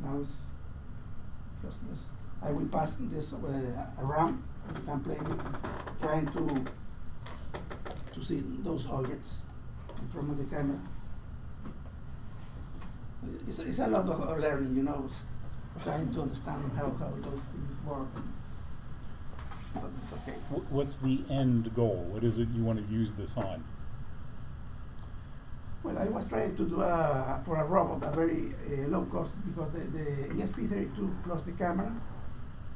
Now it's just this. I will pass this around. You can play with, trying to see those objects in front of the camera. It's a lot of learning, you know, trying to understand how those things work. But it's okay. What's the end goal? What is it you want to use this on? Well, I was trying to do for a robot a very low cost, because the ESP32 plus the camera,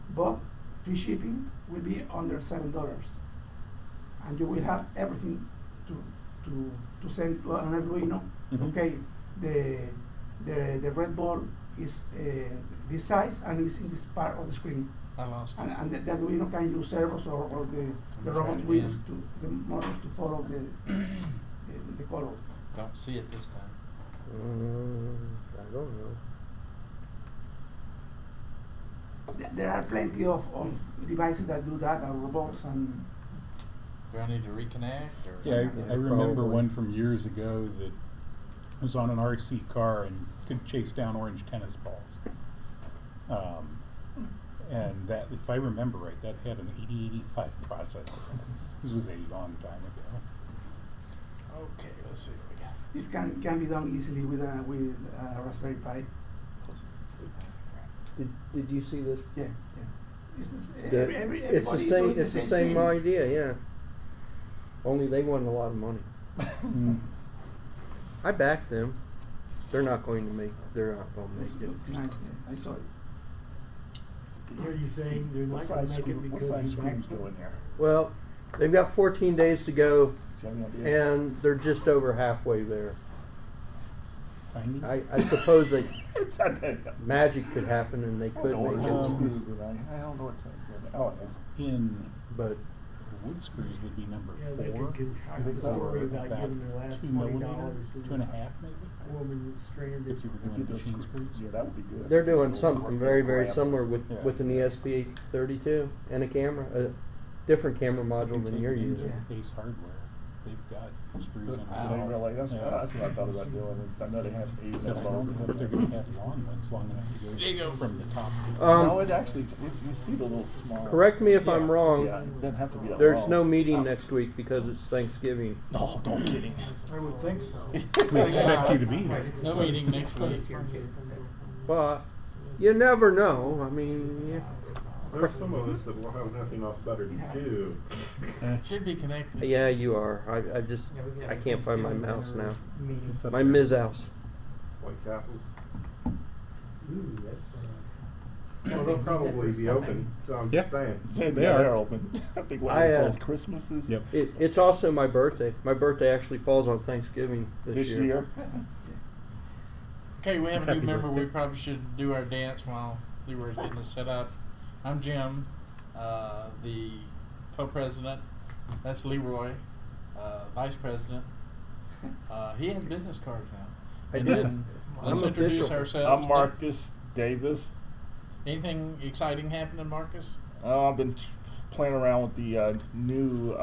both free shipping, will be under $7, and you will have everything to send to an Arduino. Mm-hmm. Okay, the red ball is this size and is in this part of the screen. I lost it. And the Arduino can use servos or the robot wheels to the motors to follow the color. Don't see it this time. I don't know. There are plenty of devices that do that, robots and. Do I need to reconnect? Or? Yeah, I remember Probably. one from years ago that was on an RC car and could chase down orange tennis balls. And that, if I remember right, that had an 8085 processor. This was a long time ago. Okay, let's see what we got. This can be done easily with a Raspberry Pi. Did you see this? Yeah. It's It's the same. It's the same thing. idea, yeah. Only they want a lot of money. I backed them. They're not going to make. They're not going to make it. It's nice. Yeah. I saw it. Are you saying they're not going to make it because what size you screens backed go them? in there? Well, they've got 14 days to go, Do you have any idea? and they're just over halfway there. Tiny? I suppose that I don't know. magic could happen and they could Or make wood it, screws, you know. I don't know what size goes in. Oh, it's In but wood screws would be number Yeah, they 4. could concoct think a so. story about About giving their last 2 $20 millimeters, to 2.5 maybe. a woman that's stranded. If you were It'd be doing those machine screws. screws. Yeah, that would be good. they're doing Little something very, very grab. similar with Yeah. an ESP32 and a camera, a different camera module than you're using. Ace Hardware. They've got screws in Do it. they really? That's Yeah. what I thought about doing. Is I know they have even But I don't know if they're going to have long ones long enough to go, There you go. from the top. no, it actually, you see the little small. Correct me if Yeah. I'm wrong. Yeah, it doesn't have to be that There's long. no meeting next week because it's Thanksgiving. No, don't kidding. I would think so. We expect you to be here. No meeting next week. But you never know. I mean, yeah. There's some of us that will have nothing else better to do. Should be connected. Yeah, you are. I just I can't find my mouse now. Meeting. My Ms. House. White Castles. Ooh, that's. Well, they'll probably be open, so I'm Yeah. just saying. They're open. I think one I, of those Christmases Yep. It's also my birthday. My birthday actually falls on Thanksgiving this year. Okay, we have a Happy new member. birthday. We probably should do our dance while Leroy's getting this set up. I'm Jim, the co-president. That's Leroy, vice president. He has business cards now. I And do. then let's I'm introduce official. ourselves. I'm Marcus Davis. Anything exciting happening, Marcus? I've been playing around with the new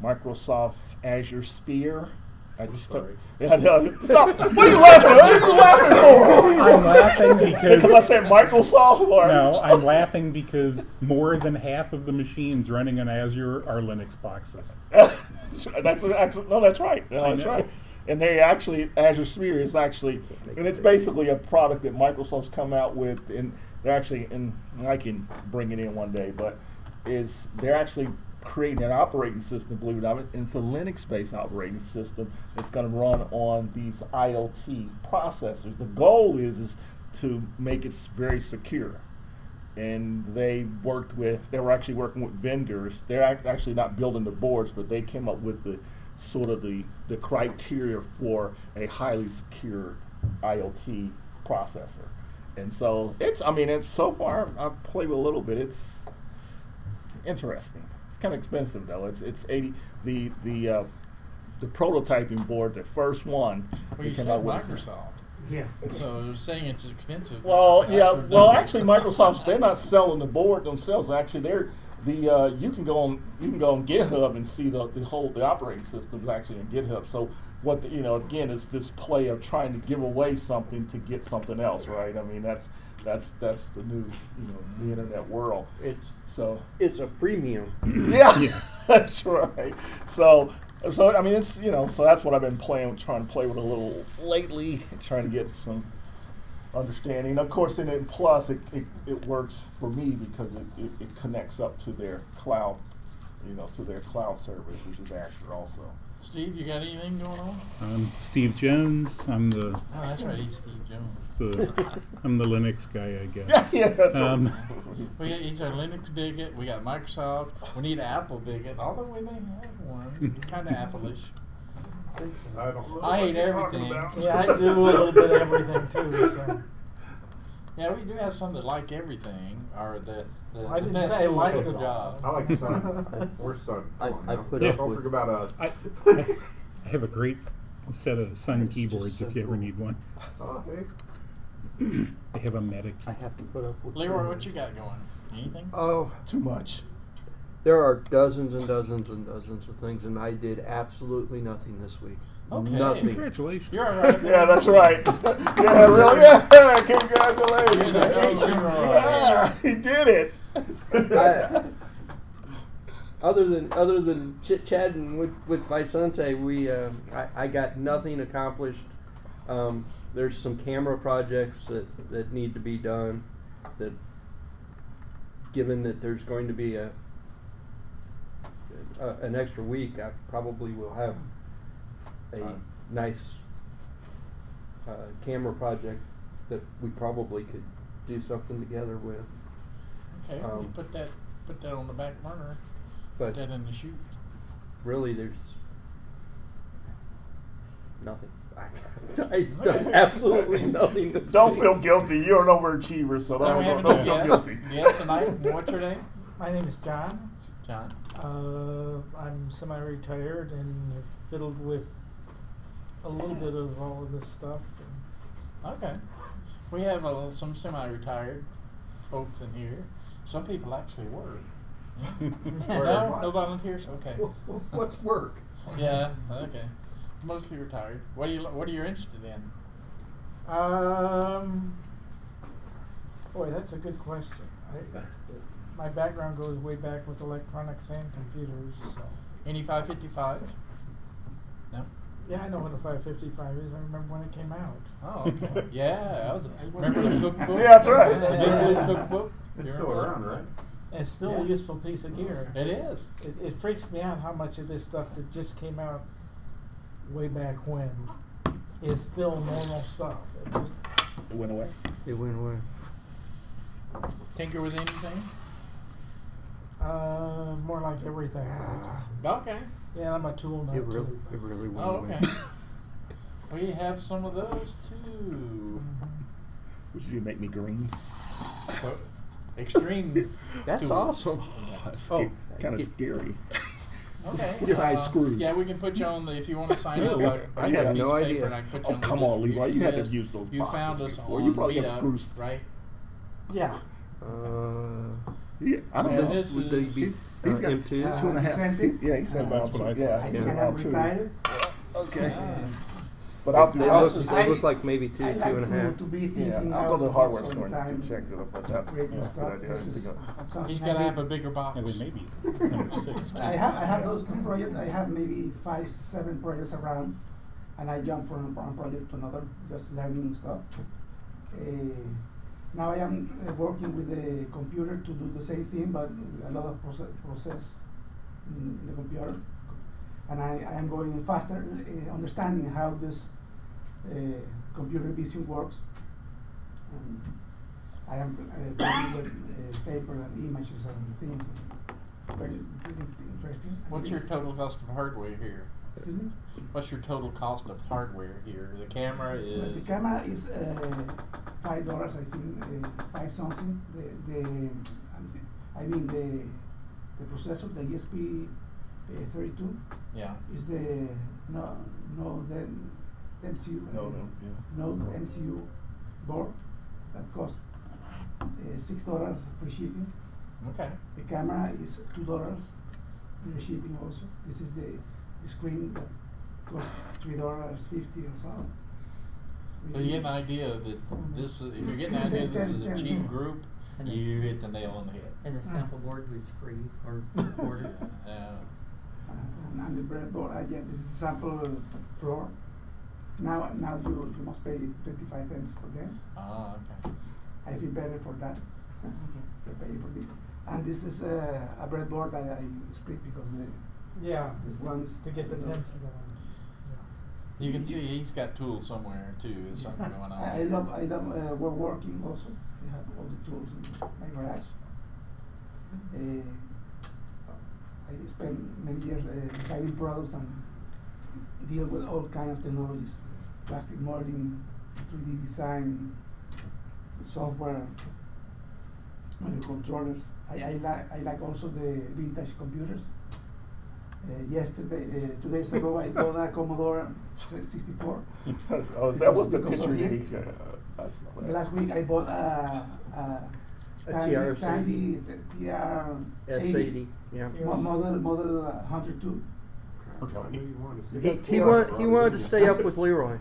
Microsoft Azure Sphere. I'm sorry. Yeah, no, stop! What are you laughing at? What are you laughing for? I'm laughing Because I because said Microsoft? Or? no, I'm laughing because more than half of the machines running on Azure are Linux boxes. that's right. No, I that's know. right. And they actually, Azure Sphere is actually, and it's basically a product that Microsoft's come out with, and they're actually, and I can bring it in one day, but they're actually creating an operating system, believe it or not. And it's a Linux-based operating system that's going to run on these IoT processors. The goal is to make it very secure. And they were actually working with vendors. They're actually not building the boards, but they came up with the criteria for a highly secure IoT processor. And so it's so far I've played with a little bit. It's interesting. It's kind of expensive though. It's 80. The prototyping board, the first one. Well, you they said came out with- Microsoft. Yeah. So you're saying it's expensive. Well, That's yeah. for Well, dumb. actually, Microsoft's they're not selling the board themselves. Actually, you can go on GitHub and see the operating system is actually in GitHub. So what again is this play of trying to give away something to get something else, right? I mean that's the new the internet world. It's a freemium. Yeah, that's right. So I mean it's so that's what I've been trying to play with a little lately, trying to get some understanding. Of course, and then plus it works for me because it connects up to their cloud, to their cloud service, which is Azure also. Steve, you got anything going on? I'm Steve Jones. I'm the Oh, that's right, he's Steve Jones. I'm the Linux guy, I guess. Yeah, that's He's our Linux bigot. We got Microsoft. We need an Apple bigot, although we may have one. Kind of Apple-ish. I don't know. I hate what you're talking everything. about. Yeah, I do a little bit of everything too, so. Yeah, we do have some that like everything, or the I didn't best say tool like for it the all. job. I like Sun. We're Sun. I Come on now. put up Don't with- forget about us. I have a great set of Sun keyboards if you ever need one. Oh, hey. They have a medic. I have to put up with. Leroy, what you got going? Anything? Oh, too much. there are dozens and dozens and dozens of things, and I did absolutely nothing this week. Okay. Nothing. Congratulations. You're all right. Yeah, that's right. Yeah, really. Yeah, congratulations. Yeah, he did it. Other than chit chatting with Vicente, I got nothing accomplished. There's some camera projects that need to be done. That, given that there's going to be an extra week, I probably will have a nice camera project that we probably could do something together with. Okay, put that on the back burner. But Put that in the chute. really, there's nothing. I've done absolutely nothing. This Don't week. now feel guilty. You're an overachiever, so Now we have don't a feel guest. guilty. Yes, tonight. What's your name? My name is John. John. I'm semi-retired and have fiddled with a little bit of all of this stuff. Okay. We have some semi-retired folks in here. Some people actually work. Yeah. No volunteers. Okay. What's work? Yeah. Okay. Mostly retired. What are you interested in? Boy, that's a good question. My background goes way back with electronics and computers. So. Any 555? No. Yeah, I know what a 555 is. I remember when it came out. Oh, okay. Yeah. Remember the cookbook? Yeah, that's right. The Big Blue cookbook? It's You still remember around, that? right? And it's still Yeah. a useful piece of gear. It is. It freaks me out how much of this stuff that just came out way back when is still normal stuff. It just, It went away. It went away. Tinker with anything? more like everything. Okay. Yeah, I'm a tool nut It really too. went Oh, away. okay. We have some of those too. Would you make me green? So, extreme. That's tools. awesome. That's Oh, kind of scary. Okay. What size screws? Yeah, we can put you on the, if you want to sign up. I got a have piece no of idea. paper and I can put you Oh, on the come list. on, Leroy. You had to Yes. use those You boxes found us before. on You probably got Meetup, screws. right? Yeah. Yeah, I don't And know. this Would they is, be He's got M2? 2.5. Same Yeah, he said about That's what I two. Yeah, thought. he I said think about I'm two. retired. Okay. Ah. But I'll do. They I'll, look, is- they look like maybe two I like and a half. to be yeah, thinking I'll go to the out hardware all store the time. and check it out. But that's Create new a good stuff. idea. This is something he's I going to did. have a bigger box. And then maybe number 6. I have those two projects. I have maybe 5-7 projects around, and I jump from one project to another, just learning stuff. Now I am working with the computer to do the same thing, but a lot of process in the computer, and I am going faster, understanding how this computer vision works. And I am playing with paper and images and things. Very interesting. What's your total cost of hardware here? Excuse me? What's your total cost of hardware here? The camera Well, the is. camera is $5, I think, 5 something. The processor, the ESP32, Yeah. is the MCU. Node MCU board that costs $6 free shipping, Okay. The camera is $2, free shipping also. This is the screen that costs $3.50 or so. So you get an idea that this is, if you're getting an idea this is a cheap group, And you hit the nail on the head. And the sample board is free or recorded. And the breadboard, yeah, this is a sample floor. Now you must pay 25 cents for them. Ah, okay. I feel better for that. They're paying for it. And this is a breadboard that I split because Yeah, this one's to get the you know, temps going. You can see he's got tools somewhere too. There's something going on. I love woodworking also. I have all the tools in my garage. I spent many years designing products and deal with all kinds of technologies, plastic molding, 3D design, software, microcontrollers. I like also the vintage computers. Yesterday, 2 days ago, I bought a Commodore 64. Oh, that was the Because picture of that it. he showed. I saw that. Last week I bought a TRS-80. Tandy S80, yeah. model 102. He wanted to stay up with Leroy.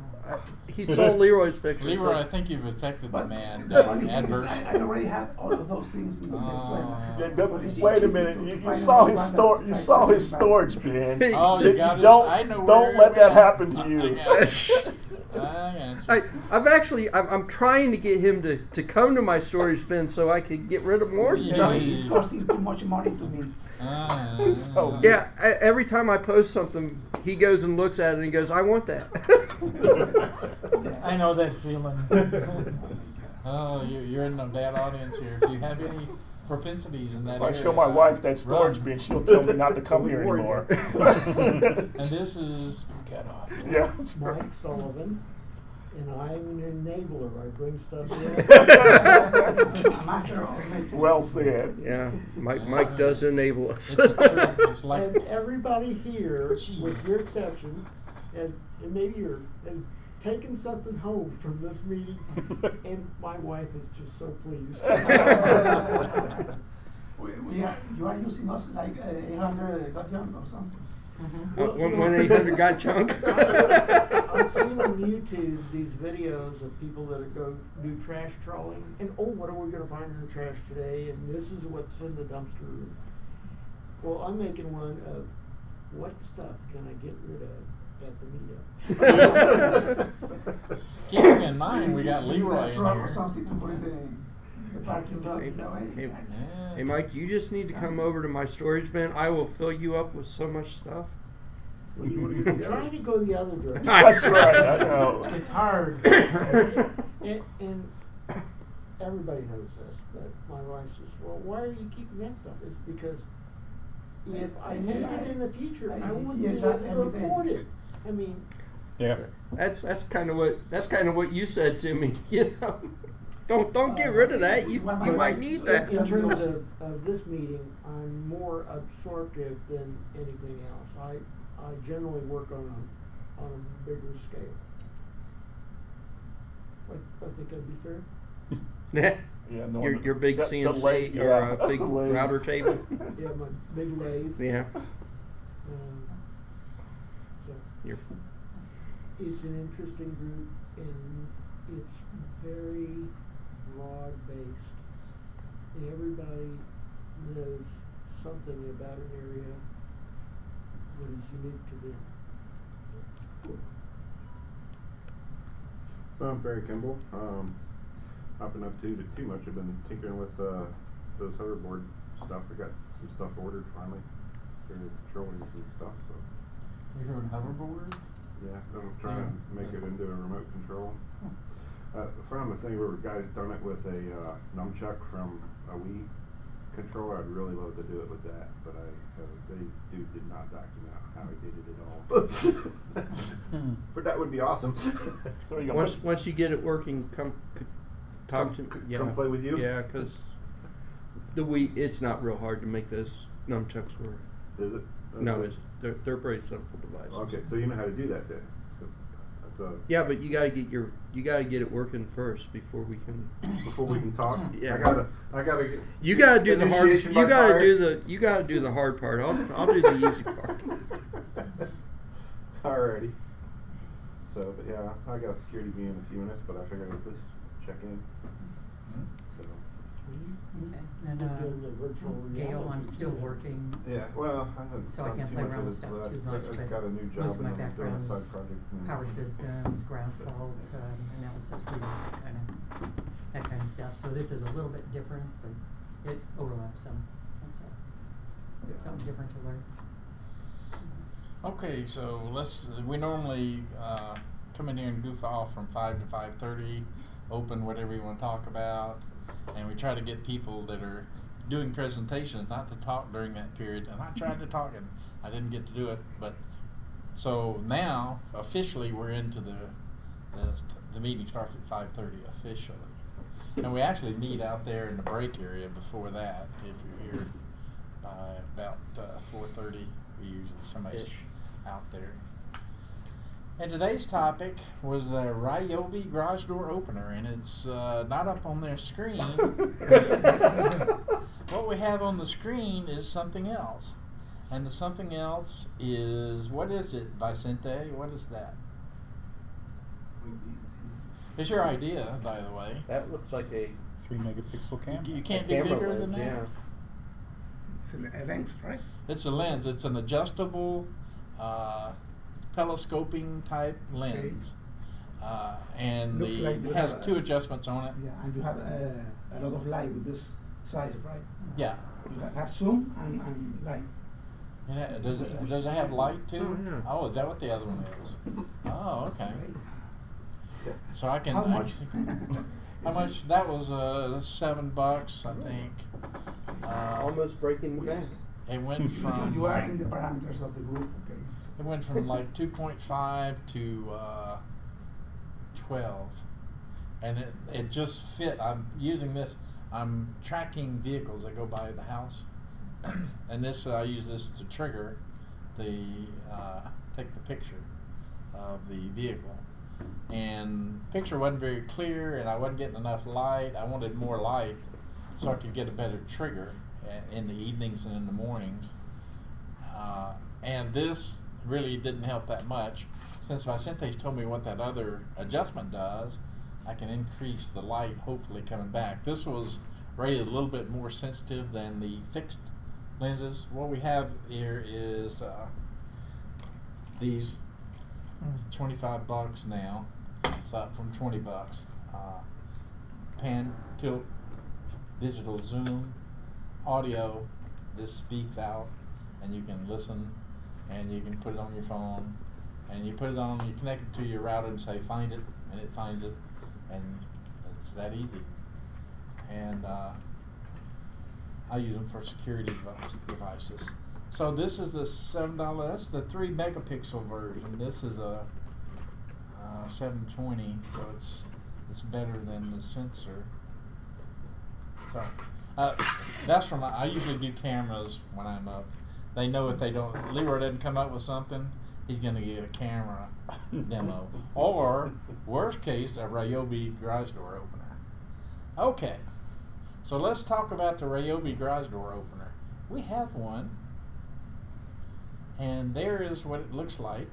He saw Leroy's picture. Leroy, I think you've affected the But man. the funny thing is, Adverse. I already have all of those things in the Yeah, But it's wait a cheap minute. to You find saw out his what store. that You price saw is his about. storage bin. Oh, you got it. Don't I know don't where let it that went. happen to you. I'm actually I'm trying to get him to come to my storage bin so I can get rid of more You know, stuff. it's costing too much money to me. Yeah, every time I post something, he goes and looks at it and he goes, "I want that." I know that feeling. Oh, you're in a bad audience here. If you have any propensities in that If I area, show my wife that storage run. bin, she'll tell me not to come here anymore. And this is get off. Yeah, that's right. Mike Sullivan, and I'm an enabler. I bring stuff in. Master of making. Well said. Yeah, Mike does enable us. It's like And everybody here, with your exception, has, and maybe you're, has taken something home from this meeting, and my wife is just so pleased. You are using us like 800 got young or something. 1-800 got chunk. I've seen on YouTube these videos of people that go do trash trawling, and what are we going to find in the trash today? And this is what's in the dumpster. Well, I'm making one of what stuff can I get rid of at the meetup? keeping in mind we got Leroy in Truck or here. something to put in the parking lot. You know, Hey, Yeah. hey, Mike, you just need to come over to my storage bin. I will fill you up with so much stuff. I'm trying to go the other direction. That's right. I know. It's hard. And everybody knows this, but my wife says, "Well, why are you keeping that stuff?" It's because if I need it in the future, I wouldn't be able to afford it. I mean, Yeah. That's kind of what you said to me. You know, don't get rid of that. You might need that. in terms of this meeting, I'm more absorptive than anything else. I generally work on a bigger scale. I think that'd be fair. Yeah, no, Your big the CNC lathe, or yeah. a big The lathe. router table. Yeah, my big lathe. Yeah. So You're, it's an interesting group, and it's very broad based. Everybody knows something about an area that is unique to them. So I'm Barry Kimball. Not been up to too much. I've been tinkering with those hoverboard stuff. I got some stuff ordered finally. Getting the controllers and stuff. So You're doing hoverboard? yeah, I'm trying to make it into a remote control. I found the thing where guys done it with a nunchuck from a Wii controller. I'd really love to do it with that, but dude did not document how he did it at all. But that would be awesome. So you once you get it working, come talk to yeah. Come play with you? Yeah, because it's not real hard to make those nunchucks work. Is it? No, they're pretty simple devices. Okay, so you know how to do that then. That's a Yeah, but you got to get your you gotta get it working first before we can. Before we can talk, Yeah. I gotta get. You gotta do the hard. Initiation by You gotta fire. You gotta do the hard part. I'll do the easy part. Alrighty. So, but yeah, I got a security meeting in a few minutes, but I figured I'd just check in. So. Okay. And Doing the virtual Gail, reality I'm still too. working. Yeah, well, I haven't So I done can't too play much around of with it, stuff but too I much, got but a new job most of my and I'm doing a background side is project. power systems, ground fault, analysis, that kind of stuff. So this is a little bit different, but it overlaps some. That's all. It's something different to learn. Okay, so we normally come in here and goof off from 5 to 5:30, open whatever you want to talk about, and we try to get people that are doing presentations not to talk during that period. And I tried to talk and I didn't get to do it, but so now officially we're into the meeting starts at 5:30 officially, and we actually meet out there in the break area before that. If you're here by about 4:30, we usually somebody's Ish. out there. And today's topic was the Ryobi garage door opener, and it's not up on their screen. What we have on the screen is something else, and the something else is, what is it, Vicente? What is that? It's your idea, by the way. That looks like a 3-megapixel camera. You can't a do camera bigger lens, than that. yeah. It's a lens, right? It's a lens. It's an adjustable, telescoping type lens, and Looks like you it has have a- 2 adjustments on it. Yeah, and you have a lot of light with this size, right? Yeah. You have zoom and light. Does it have light too? Oh, yeah. Oh, is that what the other one is? Oh, okay. Right? So I can. How much? How much? That was $7, I think. Almost breaking the bank. It went from. You are in the parameters of the group, okay? So It went from like 2.5 to 12, and it just fit. I'm using this. I'm tracking vehicles that go by the house, and this I use this to trigger the take the picture of the vehicle. And picture wasn't very clear, and I wasn't getting enough light. I wanted more light so I could get a better trigger in the evenings and in the mornings. And this really didn't help that much. Since Vicente's told me what that other adjustment does, I can increase the light, hopefully coming back. This was rated a little bit more sensitive than the fixed lenses. What we have here is these $25 now. It's up from $20. Pan, tilt, digital zoom, audio. This speaks out, and you can listen, and you can put it on your phone, and you put it on. You connect it to your router and say find it, and it finds it, and it's that easy. And I use them for security devices. So this is the $7. That's the 3-megapixel version. This is a 720, so it's better than the sensor. So that's from. I usually do cameras when I'm up. They know if they don't. Leroy doesn't come up with something, he's going to get a camera demo, or worst case, a Ryobi garage door opener. Okay, so let's talk about the Ryobi garage door opener. We have one. And there is what it looks like.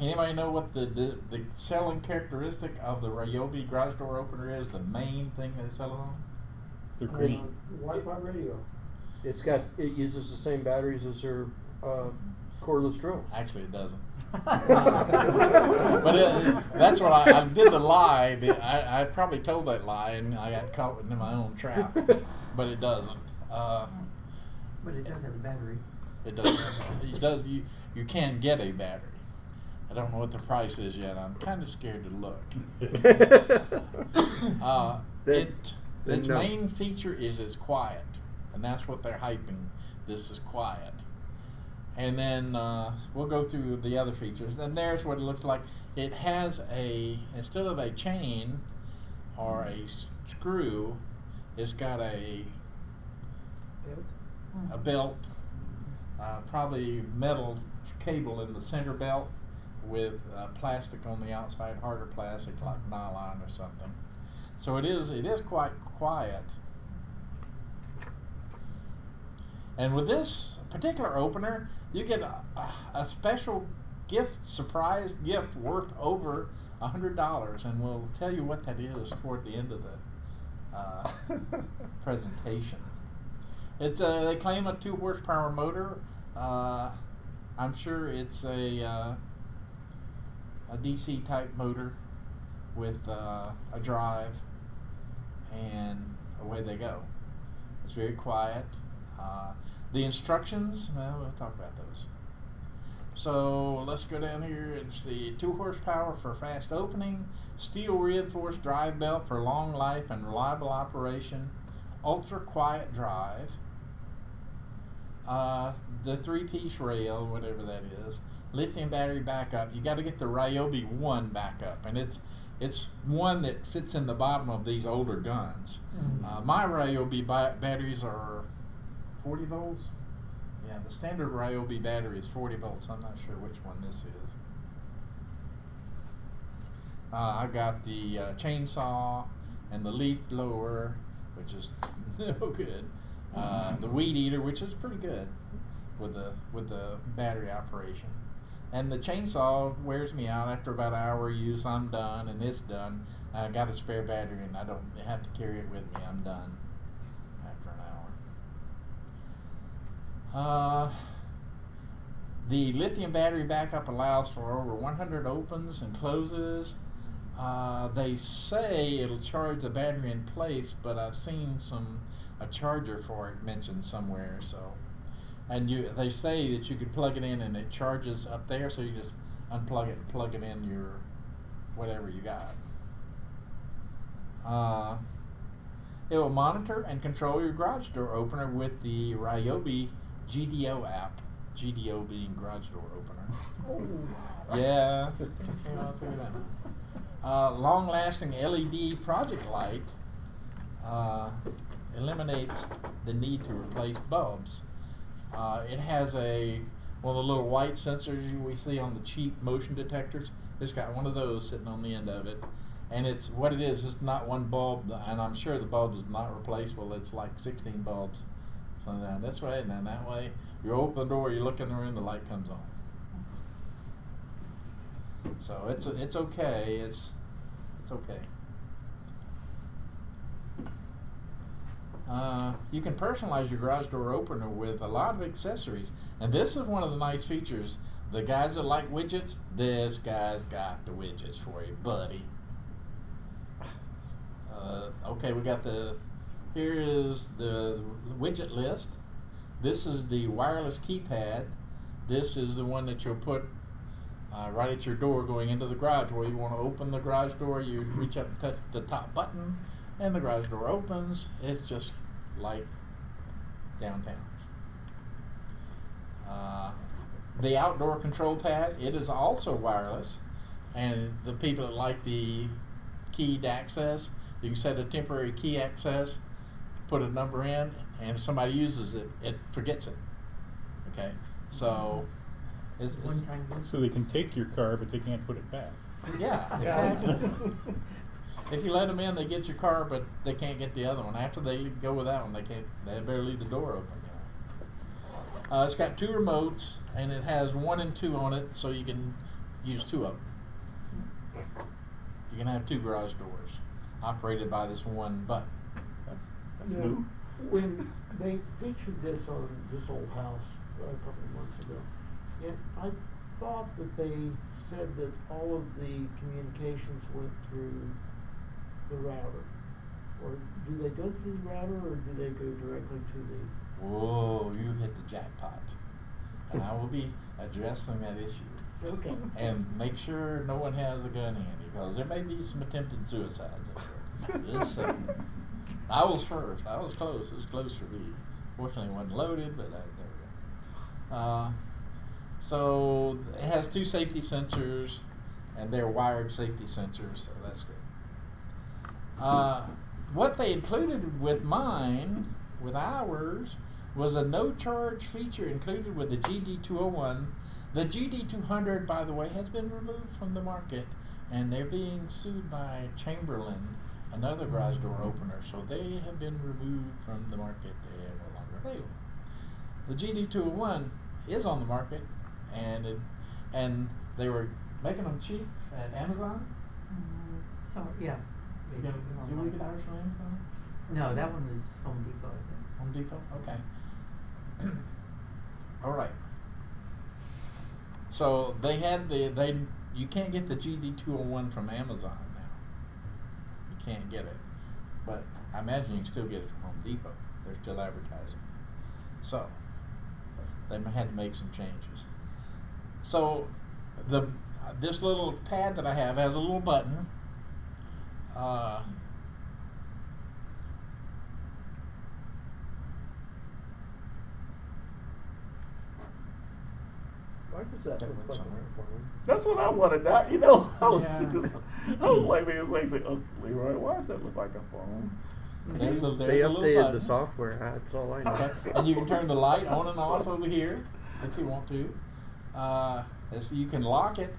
Anybody know what the selling characteristic of the Ryobi garage door opener is? The main thing they sell it on? They're great. Wi-Fi radio. It uses the same batteries as their cordless drill. Actually, it doesn't. But that's what I did the lie. I probably told that lie, and I got caught in my own trap. But it doesn't. But it does have a battery. It does. It does. You can get a battery. I don't know what the price is yet. I'm kind of scared to look. Its main feature is it's quiet, and that's what they're hyping. This is quiet. And then we'll go through the other features. And there's what it looks like. It has instead of a chain or a screw, it's got a belt, probably metal cable in the center belt with plastic on the outside, harder plastic like nylon or something. So it is quite quiet. And with this particular opener, you get a special gift, surprise gift worth over $100, and we'll tell you what that is toward the end of the presentation. It's they claim a 2 horsepower motor. I'm sure it's a DC type motor with a drive, and away they go. It's very quiet. The instructions, well, we'll talk about those. So let's go down here and see 2 horsepower for fast opening, steel reinforced drive belt for long life and reliable operation, ultra quiet drive, the 3-piece rail, whatever that is, lithium battery backup. You got to get the Ryobi 1 backup, and it's one that fits in the bottom of these older guns. My Ryobi batteries are 40 volts. Yeah, the standard Ryobi battery is 40 volts. I'm not sure which one this is. I got the chainsaw and the leaf blower, which is no good. The weed eater, which is pretty good with the battery operation. And the chainsaw wears me out after about an hour use. I'm done, and it's done. I got a spare battery, and I don't have to carry it with me. I'm done after an hour. The lithium battery backup allows for over 100 opens and closes. They say it'll charge the battery in place, but I've seen a charger for it mentioned somewhere. So, and they say that you could plug it in and it charges up there, so you just unplug it and plug it in your whatever you got. It will monitor and control your garage door opener with the Ryobi GDO app. GDO being garage door opener. Yeah. Long-lasting LED project light eliminates the need to replace bulbs. It has one of the little white sensors we see on the cheap motion detectors. It's got one of those sitting on the end of it. And it's not one bulb, and I'm sure the bulb is not replaceable. It's like 16 bulbs. So now this way, and then that way. You open the door, you look in the room, the light comes on. So it's okay. It's okay. You can personalize your garage door opener with a lot of accessories, and this is one of the nice features. The guys that like widgets, this guy's got the widgets for you, buddy. Okay, we got here is the widget list. This is the wireless keypad. This is the one that you'll put right at your door going into the garage. Where you want to open the garage door, you reach up and touch the top button, and the garage door opens. It's just like downtown. The outdoor control pad, it is also wireless, and the people that like the keyed access, you can set a temporary key access, put a number in, and if somebody uses it, it forgets it. Okay, so it's so they can take your car, but they can't put it back. Yeah, exactly. If you let them in, they get your car, but they can't get the other one. After they go with that one, they can't. They better leave the door open. You know. It's got 2 remotes, and it has 1 and 2 on it, so you can use 2 of them. You can have 2 garage doors operated by this one button. That's new. When they featured this on This Old House a couple of months ago, and I thought that they said that all of the communications went through the router. Or do they go through the router, or do they go directly to the... Whoa, you hit the jackpot. And I will be addressing that issue. Okay. And make sure no one has a gun handy, because there may be some attempted suicides in there. Just saying. I was first. I was close. It was close for me. Fortunately, it wasn't loaded, but there we go. So it has 2 safety sensors, and they're wired safety sensors, so that's good. What they included with ours, was a no-charge feature included with the GD201 The GD200, by the way, has been removed from the market, and they're being sued by Chamberlain, another garage door opener. So they have been removed from the market. They are no longer available. The GD201 is on the market, and they were making them cheap at Amazon. So, yeah. You get, do we get ours from Amazon? No, that one was Home Depot, I think. Home Depot? Okay. All right. So they had you can't get the GD201 from Amazon now. You can't get it. But I imagine you can still get it from Home Depot. They're still advertising it. So they had to make some changes. So this little pad that I have has a little button. Why does that look like a phone? That's what I wanted. You know, I was Yeah. like, oh, Leroy, why does that look like a phone? There's a They little updated button. the software. That's all I know. Okay. And you can turn the light on and off over here if you want to. So you can lock it,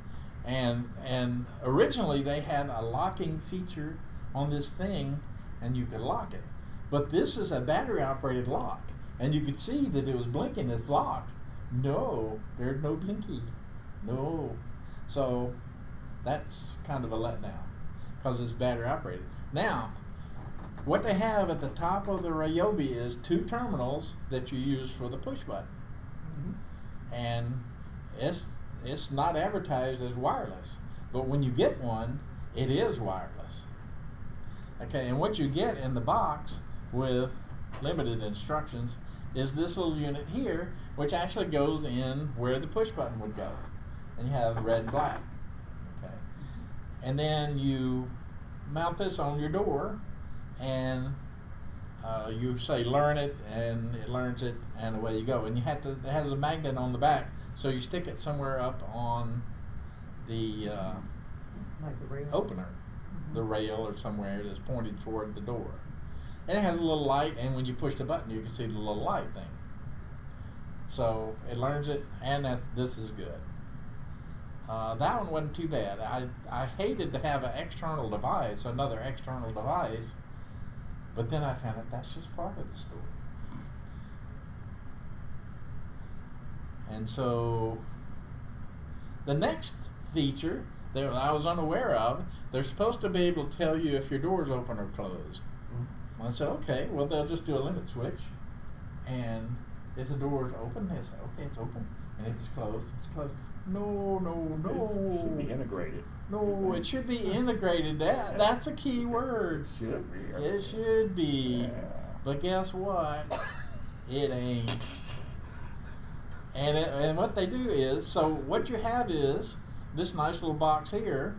and originally they had a locking feature on this thing, and you could lock it. But this is a battery operated lock, and you could see that it was blinking as locked. No, there's no blinky. No. So that's kind of a letdown because it's battery operated. Now, what they have at the top of the Ryobi is 2 terminals that you use for the push button. And it's not advertised as wireless, but when you get one, it is wireless. Okay, and what you get in the box with limited instructions is this little unit here, which actually goes in where the push button would go. And you have red and black. Okay. And then you mount this on your door, and you say learn it, and it learns it, and away you go. And it has a magnet on the back, so you stick it somewhere up on the Like the rail. opener, the rail or somewhere that's pointed toward the door. And it has a little light, and when you push the button, you can see the little light thing. So it learns it, and this is good. That one wasn't too bad. I hated to have an external device, another external device, but then I found out that's just part of the story. And so the next feature that I was unaware of, they're supposed to be able to tell you if your door's open or closed. I said, okay, well, they'll just do a limit switch, and if the door is open, they say, okay, it's open, and if it's closed, it's closed. No. It should be integrated. No, it should be integrated. That's a key word. Should be. It should be. Yeah. But guess what? It ain't. And what they do is, so what you have is this nice little box here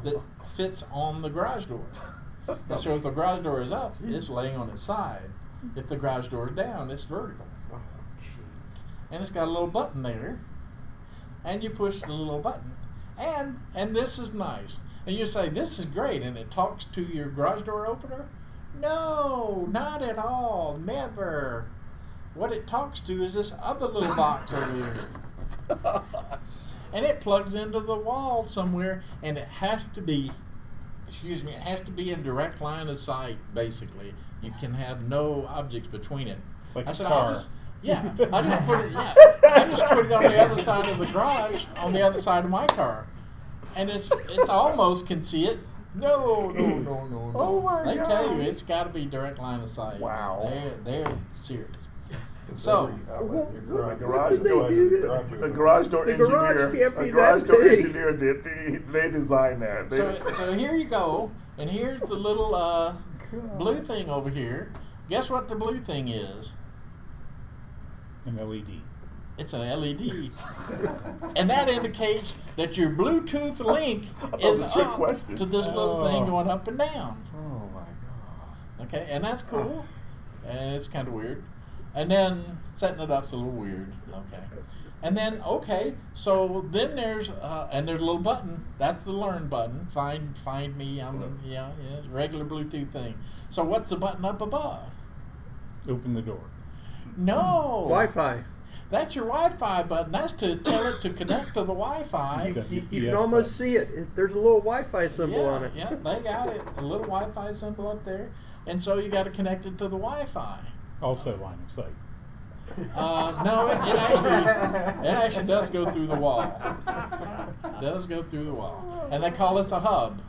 that fits on the garage door. And so if the garage door is up, it's laying on its side. If the garage door is down, it's vertical. And it's got a little button there. And you push the little button. And this is nice. And you say, this is great, and it talks to your garage door opener? No, not at all. Never. What it talks to is this other little box over here. And it plugs into the wall somewhere, and it has to be, it has to be in direct line of sight, basically. You can have no objects between it. Like I a said, car. I just put it on the other side of the garage, on the other side of my car. And it's almost can see it. No. Oh my They gosh. tell you it's got to be direct line of sight. Wow. They're serious. So, The garage door engineer. can't be The garage that door big. engineer they designed that. so here you go, and here's the little blue thing over here. Guess what the blue thing is? An LED. It's an LED. And that indicates that your Bluetooth link is was a trick up question. to this little thing going up and down. Oh my god. Okay, and that's cool. And it's kind of weird. And then setting it up's a little weird. Okay. And then, okay, so then there's a little button. That's the learn button. Find me. It's a regular Bluetooth thing. So what's the button up above? Open the door. No. Wi-Fi. That's your Wi-Fi button. That's to tell it to connect to the Wi-Fi. You can almost see it. There's a little Wi-Fi symbol Yeah, on it. yeah, they got it. A little Wi-Fi symbol up there, and so you got to connect it to the Wi-Fi. Also line of sight. No, it actually does go through the wall. It does go through the wall, and they call this a hub.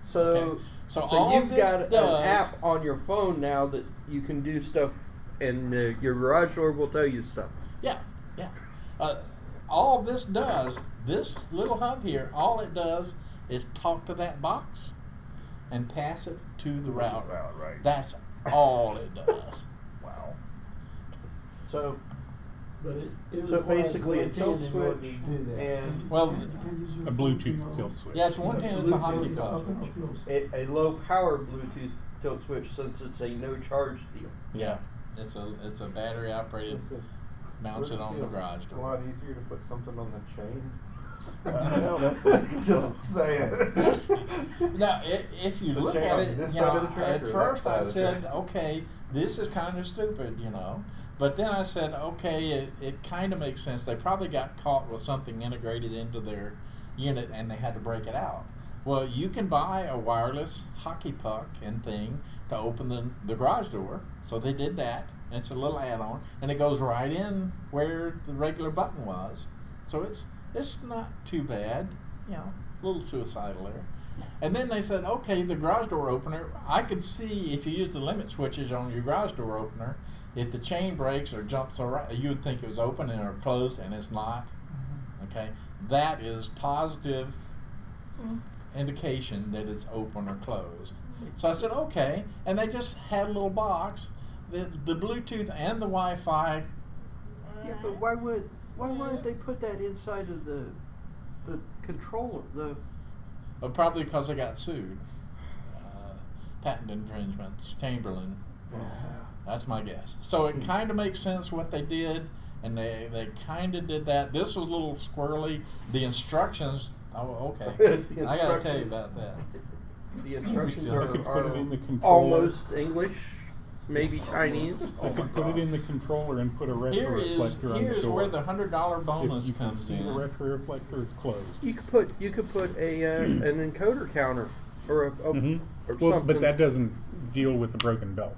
So, Okay. So so all you've this got does, an app on your phone now that you can do stuff, and your garage door will tell you stuff. Yeah, yeah. All of this does, this little hub here, all it does is talk to that box and pass it to the router. Right. That's all it does. Wow. So, But it so requires basically a 110 tilt in order switch to do that. and Well, A Bluetooth tilt switch. yeah, it's 110, it's a hockey Bluetooth is puck. open or closed? a low power Bluetooth tilt switch, since it's a no charge deal. Yeah, it's a battery operated, mounts it on the garage A door. lot easier to put something on the chain. Well, that's Just saying. Now, if you The look chain at on it, this you side know, of the tractor at or that first side I of the said, tractor? okay, this is kind of stupid, you know. But then I said, okay, it kind of makes sense. They probably got caught with something integrated into their unit and they had to break it out. Well, you can buy a wireless hockey puck and thing to open the garage door. So they did that. And it's a little add-on. And it goes right in where the regular button was. So it's not too bad. You know, a little suicidal there. And then they said, okay, the garage door opener, I could see if you use the limit switches on your garage door opener, if the chain breaks or jumps around, you would think it was open or closed, and it's not. Okay, that is positive indication that it's open or closed. So I said, okay, and they just had a little box, the Bluetooth and the Wi-Fi. Yeah, but why would they put that inside of the controller? Well, probably because they got sued. Patent infringements, Chamberlain. That's my guess. So it kind of makes sense what they did, and they kind of did that. This was a little squirrely. The instructions, oh, okay. The I got to tell you instructions- about that. The instructions I could put it in the are controller. almost English, maybe Chinese. I could put it in the controller and put a retro reflector on the Here's door. where the $100 If bonus you can comes see in. the retro reflector, it's closed. You could put a an encoder counter or a Mhm. or Well, something. but that doesn't deal with a broken belt.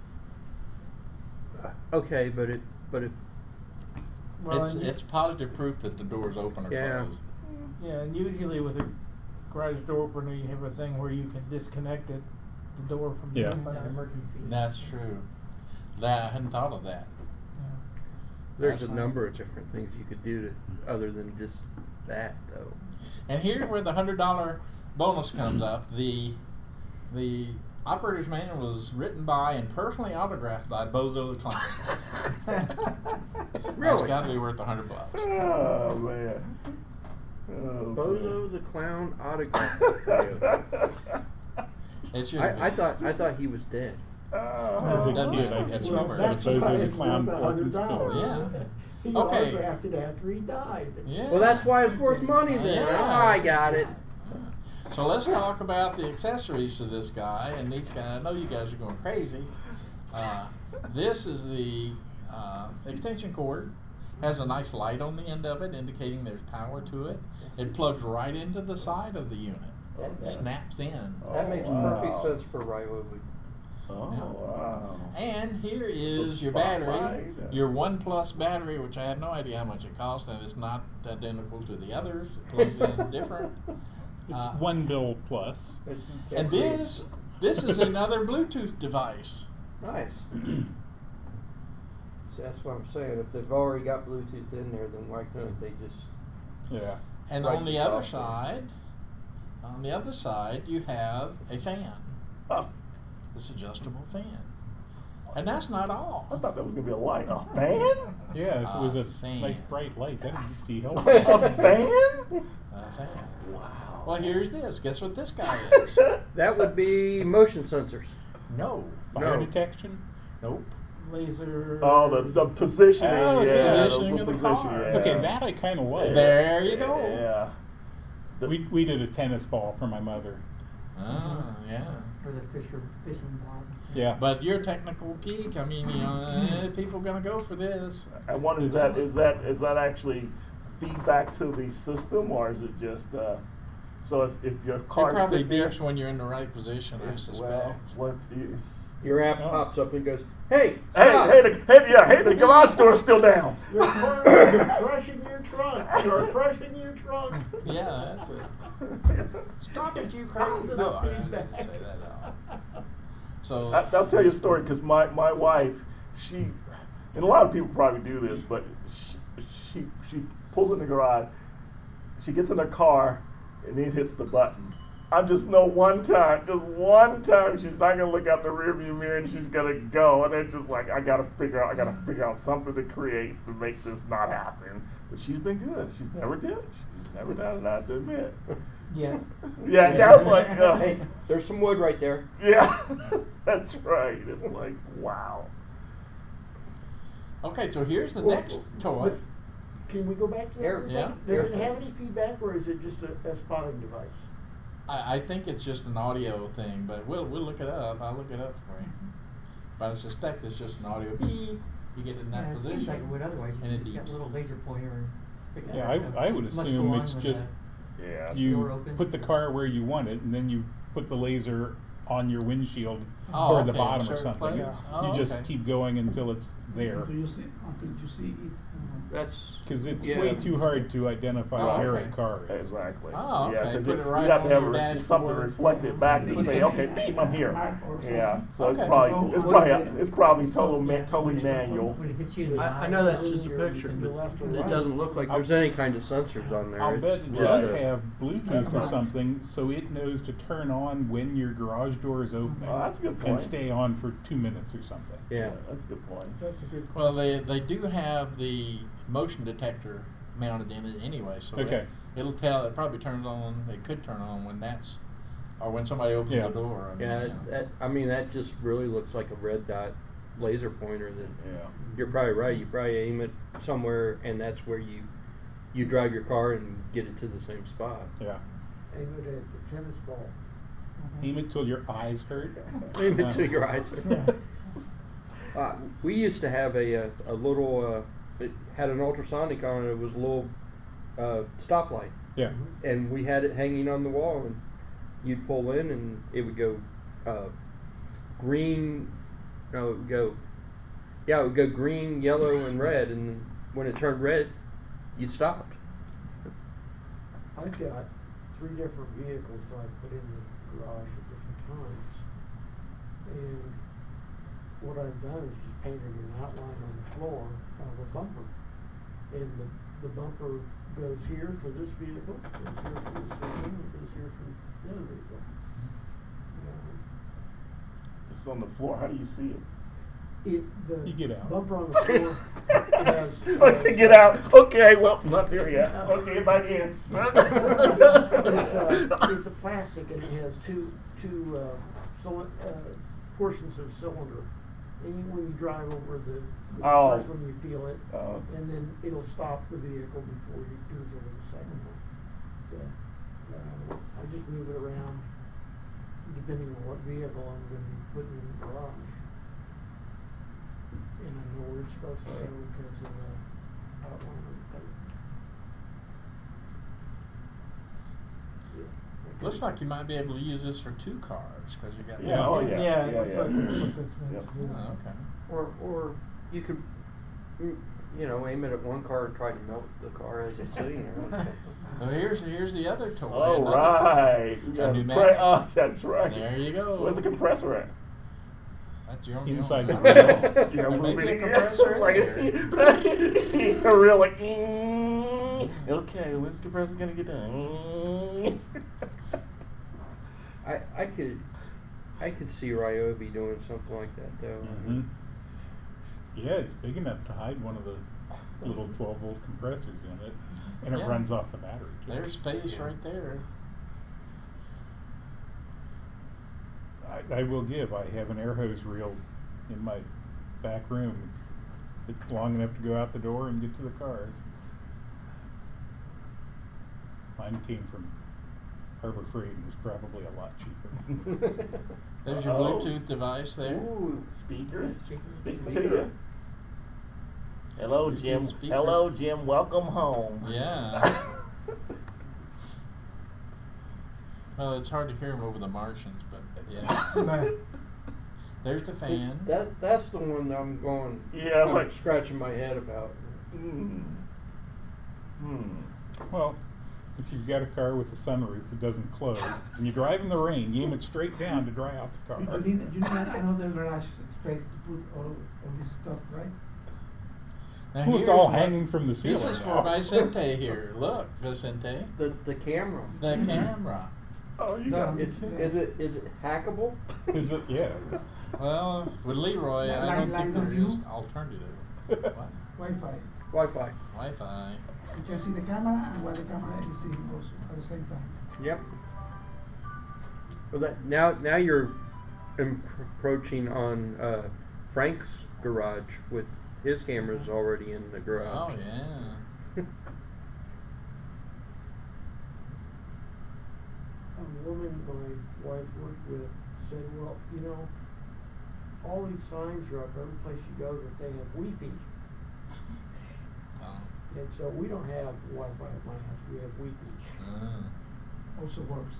Okay, but it Well, It's and it's positive proof that the door's open or Yeah. closed. yeah, and usually with a garage door opener, you have a thing where you can disconnect it, the door from Yeah. the Yeah, button. emergency. That's true. That I hadn't thought of that. Yeah. there's That's a fine. number of different things you could do to other than just that though. And here's where the $100 bonus comes up. The operator's manual was written by and personally autographed by Bozo the Clown. That's Really? got to be worth $100. Oh man. Oh, Bozo the Clown autograph. It should I thought he was dead. As a Doesn't kid, do I it. had That's to well, remember that's Bozo why the it's Clown worth pork and $100. spinach. Yeah. He Okay. autographed it after he died. Yeah. Well, that's why it's worth money then. Yeah. Oh, I got it. So let's talk about the accessories to this guy. And these guys, I know you guys are going crazy. This is the extension cord. Has a nice light on the end of it, indicating there's power to it. It plugs right into the side of the unit. Snaps in. That makes perfect sense for Ryobi. Oh Yeah. wow. And here is So your battery, spotlight. your OnePlus battery, which I have no idea how much it costs, and it's not identical to the others. It plugs in different. It's one bill plus. And this is another Bluetooth device. Nice. So that's what I'm saying. If they've already got Bluetooth in there, then why couldn't they just? Yeah. And Right, on the the other software. side, you have a fan. This adjustable fan. And that's not all. I thought that was gonna be a light. A fan? Yeah, if it was a fan. nice bright light, that'd be A helpful. fan? A fan. Wow. Well, here's this. Guess what this guy is? That would be motion sensors. No. Fire No. detection? Nope. Laser. Oh, the positioning. Oh, the yeah, positioning those of the position, car. yeah. Okay, that I kind of like. There you go. Yeah. We did a tennis ball for my mother, Ah, yeah. For the fishing bob. Yeah. But you're a technical geek. I mean, you know, people gonna go for this. I wonder, is that actually feedback to the system, or is it just so if your It car's probably sitting there? beeps when you're in the right position, I suspect. What if you, Your app Oh. pops up and goes, "Hey, hey, stop." the garage door's still down. You're crushing your trunk. You're crushing your trunk. Yeah, that's it. Stop it, you crazy! Positive No, I didn't feedback. say that at all. So I'll tell you a story because my wife, she, and a lot of people probably do this, but she pulls in the garage, she gets in the car, and then hits the button. I just know one time she's not gonna look out the rearview mirror and she's gonna go, and it's just like I gotta figure out something to create to make this not happen. But she's been good. She's never done it. I have to admit. Yeah. Yeah, that was like, Hey, there's some wood right there. yeah, that's right. It's like, wow. okay, so here's the Well, next toy. but Can we go back to that for a Yeah. second? Does it have any feedback, or is it just a spotting device? I think it's just an audio thing, but we'll look it up. I'll look it up for you. But I suspect it's just an audio beep. You get in that Yeah, it position. seems like it would otherwise. and You it just got a beeps. little laser pointer and stick it Yeah, out. So I would must go assume on it's when just Yeah. Door you open. put the car where you want it, and then you put the laser on your windshield Oh, toward the okay, in a bottom or certain something. place? Oh, You just okay. keep going until it's there, Until you see it. That's because it's Yeah. way too hard to identify Oh, where okay. a car is. Exactly. Oh, Yeah, okay. because Put it right you have to on have your something to dashboard. reflect it back to say, okay, beep, I'm here. Mark or Yeah, something. so it's Okay. probably totally manual. When it hits you in the I eye, know that's so just a you're- picture, you can but left or it right. doesn't look like there's any kind of sensors on there. I'll It's bet it just does a- have Bluetooth or something, so it knows to turn on when your garage door is open Oh, that's a good point. and stay on for 2 minutes or something. Yeah. That's a good point. That's a good Well, question. they do have the motion detector mounted in it anyway, so Okay. it'll tell. It probably turns on. It could turn on when that's, or when somebody opens Yeah. the door. I mean, Yeah, you know. that just really looks like a red dot laser pointer. That Yeah. you're probably right. You probably aim it somewhere, and that's where you drive your car and get it to the same spot. Yeah. Aim it at the tennis ball. Aim it till your eyes hurt. Aim it to your eyes. We used to have a little. It had an ultrasonic on it. It was a little stoplight, Yeah. and we had it hanging on the wall. And you'd pull in, and it would go green. No, it would go. Yeah, it would go green, yellow, and red. And when it turned red, you stopped. I've got 3 different vehicles that I put in the garage at different times. And what I've done is just painted an outline on the floor of a bumper. And the bumper goes here for this vehicle, goes here for this vehicle, and goes here for the other vehicle. It's on the floor. How do you see it? The You get out. bumper on the floor has. Get out. Okay, well, not there yet. Okay, back in. It's a plastic, and it has two portions of cylinder. And when you drive over the Oh. first one, you feel it, Oh. and then it'll stop the vehicle before it goes over the second one. So I just move it around depending on what vehicle I'm going to be putting in the garage. And I know where it's supposed to go because of the outline of the paper. Yeah. Looks like you might be able to use this for 2 cars because you got. Yeah, oh, yeah. Yeah, it Yeah, looks yeah. like that's what that's meant Yep. to do. Oh, okay. Or you could, aim it at one car and try to melt the car as it's sitting there. So here's the other toy. All Another- right. We got pneumatic. oh, that's right. There you go. Where's the compressor at? That's your own. Inside your own- the I don't know. Yeah, Maybe moving a it. compressor in there. A real like. Okay, when's the compressor gonna get done? I could see Ryobi doing something like that though. Mm-hmm. Yeah, it's big enough to hide one of the little 12-volt compressors in it, and it Yeah. runs off the battery. too. There's space right there. I will give. I have an air hose reel in my back room. It's long enough to go out the door and get to the cars. Mine came from Harbor Freight is probably a lot cheaper. There's your Uh-oh. Bluetooth device there. Ooh, speakers. Speaker. Speaking to you. Hello, Bluetooth Jim. speaker. Hello, Jim. Welcome home. Yeah. Well, it's hard to hear them over the Martians, but yeah. There's the fan. That's the one that I'm going. Yeah, I'm like- scratching my head about. Well, if you've got a car with a sunroof that doesn't close, and you drive in the rain, you aim it straight down to dry out the car. You need another garage space to put all of this stuff, right? Now Well, it's here's all what- hanging from the ceiling. This is for Vicente here. Look, Vicente. The camera. The camera. Oh, you No. got Is it hackable? Is it? Yeah. Well, with Leroy, I don't Like think on there you? is alternative. What? Wi-Fi. Wi-Fi. Wi-Fi. You can see the camera and what the camera is seeing also at the same time. Yep. Well, that now you're encroaching on Frank's garage with his cameras already in the garage. Oh yeah. A woman my wife worked with said, well, you know, all these signs are up every place you go that they have Wi-Fi. And so we don't have Wi-Fi at my house, we have Wi-Fi. Also works.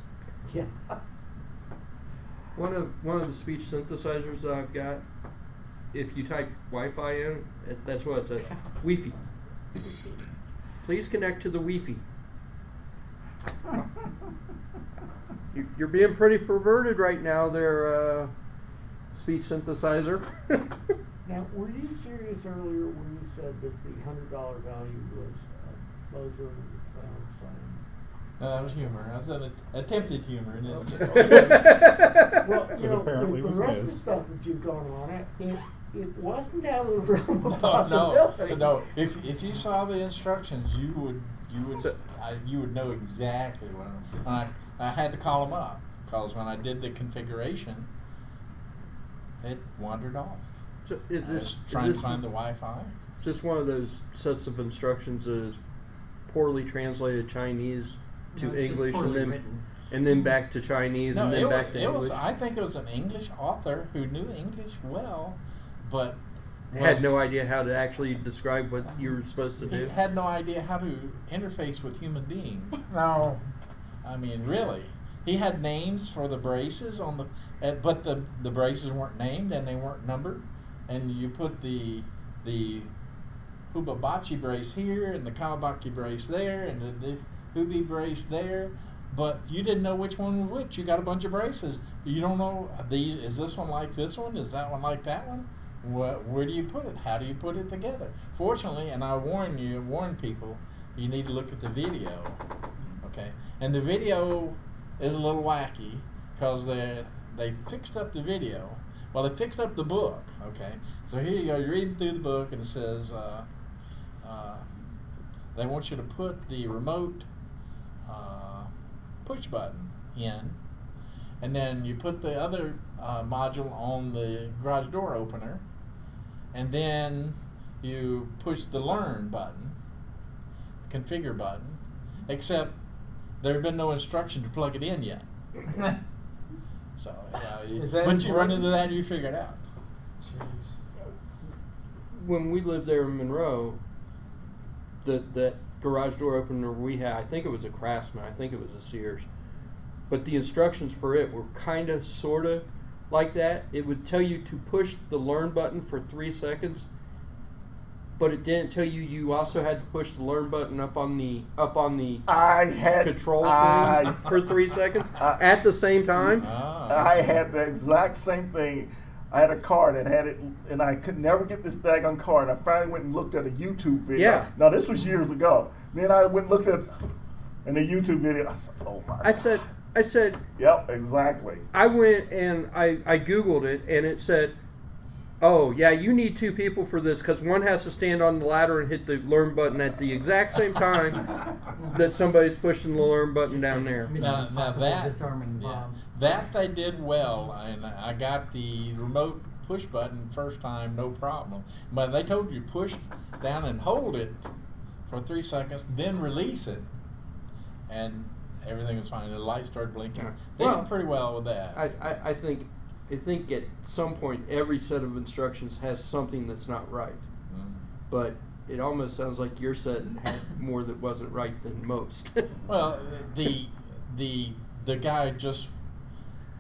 Yeah. One of the speech synthesizers that I've got, if you type Wi-Fi in, that's what it says. Wi-Fi. Please connect to the Wi-Fi. You're being pretty perverted right now there, speech synthesizer. Now, were you serious earlier when you said that the $100 value was Moser and the clown sign? No, that was humor. That was an attempted humor, and it's Well, you It know, apparently with was the rest of the his. stuff that you've gone on, it wasn't out of the realm of no, possibility. no. If you saw the instructions, you So- would know exactly what I had to call them up because when I did the configuration, it wandered off. So I was trying to find the Wi-Fi. Is this one of those sets of instructions that is poorly translated Chinese to No, it's just English poorly and written. then back to Chinese No, and then it back was, to it English? was. I think it was an English author who knew English well, but Had no idea how to actually describe what you were supposed to he do. had no idea how to interface with human beings. No. I mean, really. He had names for the braces on the, but the braces weren't named and they weren't numbered. And you put the Hubabachi brace here and the Kawabaki brace there and the Hubi brace there, but you didn't know which one was which. You got a bunch of braces. You don't know is this one like this one? Is that one like that one? Where do you put it? How do you put it together? Fortunately, and I warn people, you need to look at the video, okay? And the video is a little wacky because they fixed up the video. Well, they fixed up the book, okay? So here you go, you're reading through the book and it says they want you to put the remote push button in, and then you put the other module on the garage door opener, and then you push the learn button, configure button, except there have been no instruction to plug it in yet. So, Is that but you run important? into that and you figure it out. Jeez. When we lived there in Monroe, that garage door opener we had, I think it was a Craftsman, I think it was a Sears, but the instructions for it were kind of, sort of like that. It would tell you to push the learn button for 3 seconds, but it didn't tell you also had to push the learn button up on the I had control I, thing for 3 seconds at the same time. I had the exact same thing. I had a car that had it, and I could never get this daggone car. And I finally went and looked at a YouTube video. Yeah. Now this was years ago. Then I went and looked at in a YouTube video. I said, "Oh my!" I said, "Yep, exactly." I went and I Googled it, and it said, oh, yeah, you need 2 people for this because one has to stand on the ladder and hit the learn button at the exact same time that somebody's pushing the learn button down there. Mission Now Impossible that disarming yeah, bombs. that they did well, and I got the remote push button first time, no problem. But they told you push down and hold it for 3 seconds, then release it, and everything was fine. The light started blinking. Yeah. They Well, did pretty well with that. I think at some point every set of instructions has something that's not right. Mm. But it almost sounds like your set had more that wasn't right than most. Well, the guy just,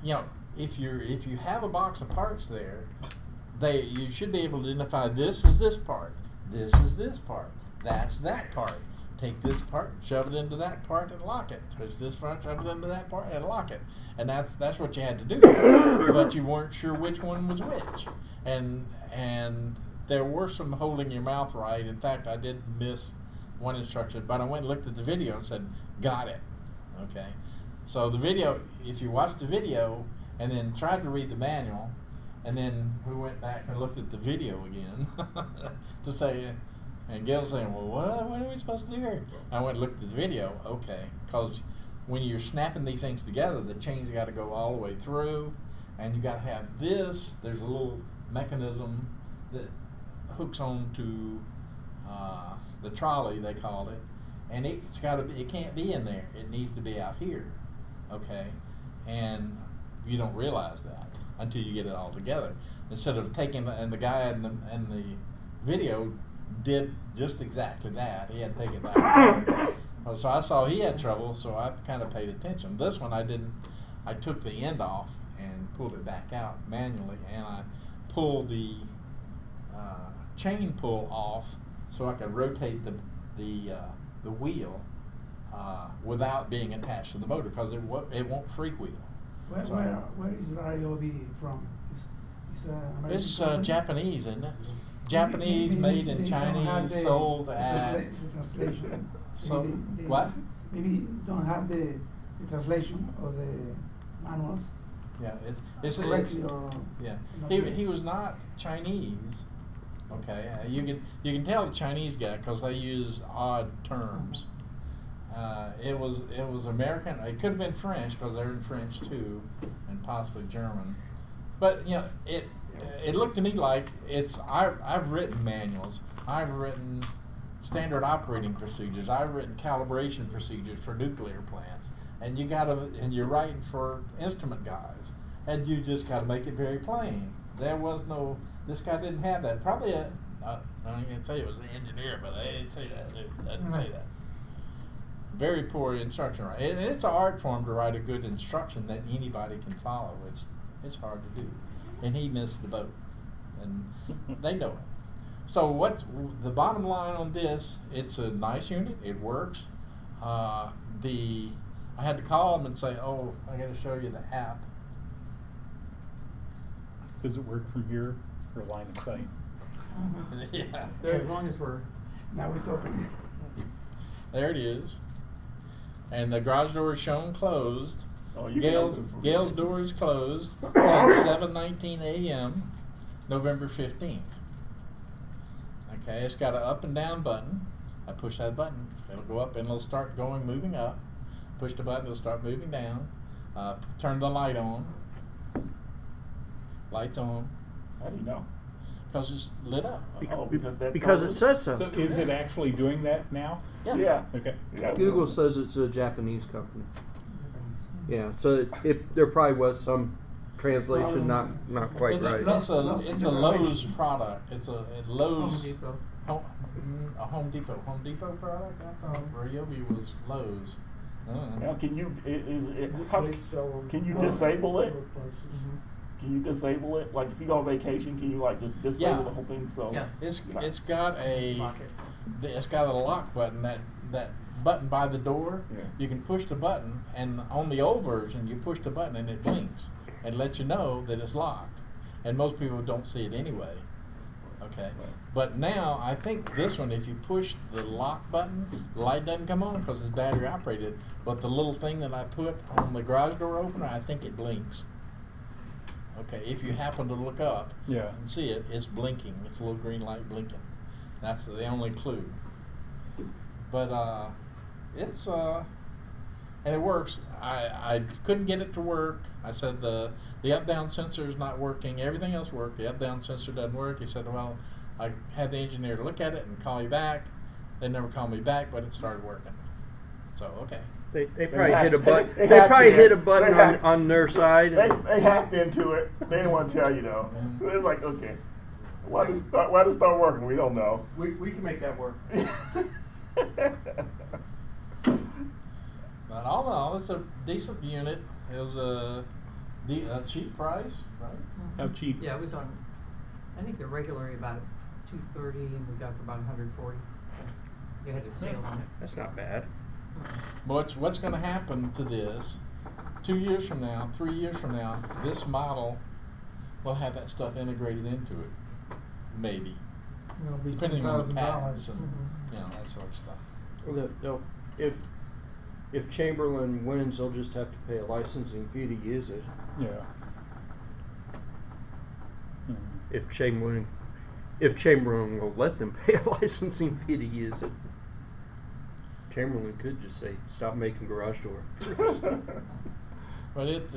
you know, if you have a box of parts there, you should be able to identify this is this part, this is this part, that's that part. Take this part, shove it into that part, and lock it. Twist this part, shove it into that part, and lock it. And that's what you had to do. But you weren't sure which one was which. And there were some holding your mouth right. In fact, I did miss one instruction, but I went and looked at the video and said, got it. Okay. So the video, if you watch the video and then tried to read the manual, and then we went back and looked at the video again to say, and Gail's saying, well, what are we supposed to do here? I went and looked at the video, okay, because when you're snapping these things together, the chain's got to go all the way through, and you got to have this. There's a little mechanism that hooks onto the trolley, they called it, and it's got to be. It can't be in there. It needs to be out here, okay, and you don't realize that until you get it all together. Instead of taking and the guy in the video did just exactly that. He had to take it back. So I saw he had trouble, so I kind of paid attention. This one I didn't. I took the end off and pulled it back out manually, and I pulled the chain pull off so I could rotate the wheel without being attached to the motor, because it won't freewheel. Where is RIOB from? American It's company? Japanese, isn't it? Japanese, made in they don't have Chinese, the sold at. translation. So They what? Maybe don't have the translation of the manuals Yeah, it's correctly or yeah. not He yet. he was not Chinese. Okay, you can tell the Chinese guy because they use odd terms. It was American. It could have been French because they're in French too, and possibly German. But you know, it looked to me like I've written manuals. I've written standard operating procedures. I've written calibration procedures for nuclear plants. And you're writing for instrument guys, and you just got to make it very plain. There was no. This guy didn't have that. Probably I can say it was the engineer, but I didn't say that. I didn't say that. Very poor instruction. Right? And it's an art form to write a good instruction that anybody can follow. It's hard to do, and he missed the boat, and they know it. So what's the bottom line on this? It's a nice unit. It works. I had to call them and say, "Oh, I got to show you the app." Does it work from here or line of sight? Yeah, As long as we're Now it's open. there it is. And the garage door is shown closed. Oh, you Gail's door is closed since 7:19 a.m. November 15th. Okay, it's got an up and down button. I push that button, it'll go up and it'll start moving up. Push the button, it'll start moving down. Turn the light on. Light's on. How do you know? Because it's lit up. Oh, because that Because it tells says so. So is it actually doing that now? Yeah. Okay. Yeah. Google says it's a Japanese company. Yeah, so there probably was some translation not quite It's, right. it's a Lost it's a in Lowe's translation. product. It's a Home Lowe's Depot. a Home Depot product. I thought Ryobi was Lowe's. Now, can you They sell them can you in disable it? other places. Can you disable it? Like if you go on vacation, can you like just disable Yeah. the whole thing? So Yeah, it's got a Lock it. it's got a lock button. That button by the door. Yeah. You can push the button, and on the old version, you push the button and it blinks and lets you know that it's locked. And most people don't see it anyway. Okay, but now I think this one, if you push the lock button, the light doesn't come on because it's battery operated. But the little thing that I put on the garage door opener, I think it blinks. Okay, if you happen to look up Yeah. and see it, it's blinking. It's a little green light blinking. That's the only clue. But it's and it works. I couldn't get it to work. I said the up-down sensor is not working. Everything else worked. The up-down sensor doesn't work. He said, well, I had the engineer look at it and call you back. They never called me back, but it started working. So, okay. They probably hit a button. They They hacked probably in. hit a button They hacked- on their side. They hacked into it. They didn't want to tell you though. It's like, okay, why does it start working? We don't know. We can make that work. But all in all, it's a decent unit. It was a cheap price, right? How cheap? Yeah, it was on, I think they're regularly about $230 and we got it for about $140. You had a sale on it. That's not bad. But what's going to happen to this? 2 years from now, 3 years from now, this model will have that stuff integrated into it. Maybe. It'll be Depending on the $10,000. patents and you know, that sort of stuff. Well, if Chamberlain wins, they'll just have to pay a licensing fee to use it. Yeah. Mhm. If Chamberlain will let them pay a licensing fee to use it. Chamberlain could just say, "Stop making garage door." But it's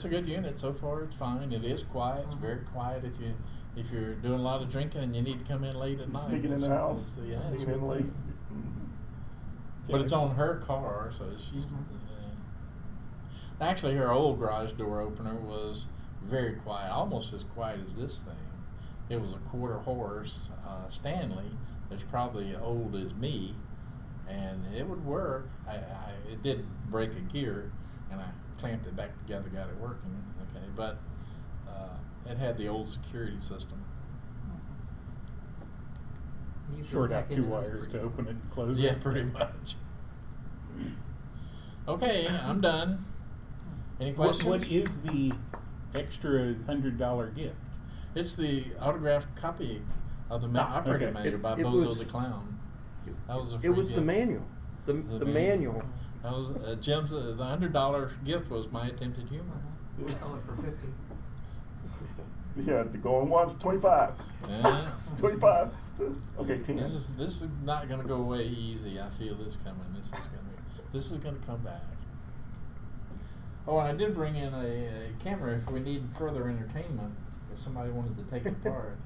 a good unit so far. It's fine. It is quiet. It's very quiet if you're doing a lot of drinking and you need to come in late at night. Sneaking in the house. Yeah, it's Sneaking a in good late. thing. But it's on her car, so she's. Actually, her old garage door opener was very quiet, almost as quiet as this thing. It was a quarter horse Stanley that's probably old as me, and it would work. It did break a gear, and I clamped it back together, got it working. Okay, but it had the old security system. You can Short hack out into two those wires pretty to easy. open it and close Yeah, it. pretty much. Okay, I'm done. Any What questions? is the extra $100 gift? It's the autographed copy of the operating okay. manual by It Bozo was- the Clown. That was a free It was gift. the manual. The manual. That was Jim's. The $100 gift was my attempted humor. We sell it for $50. Yeah, the going once, 25. Yeah. 25. Okay, 10. This is not going to go away easy. I feel this coming. This is going to come back. Oh, and I did bring in a camera if we need further entertainment. If somebody wanted to take it apart.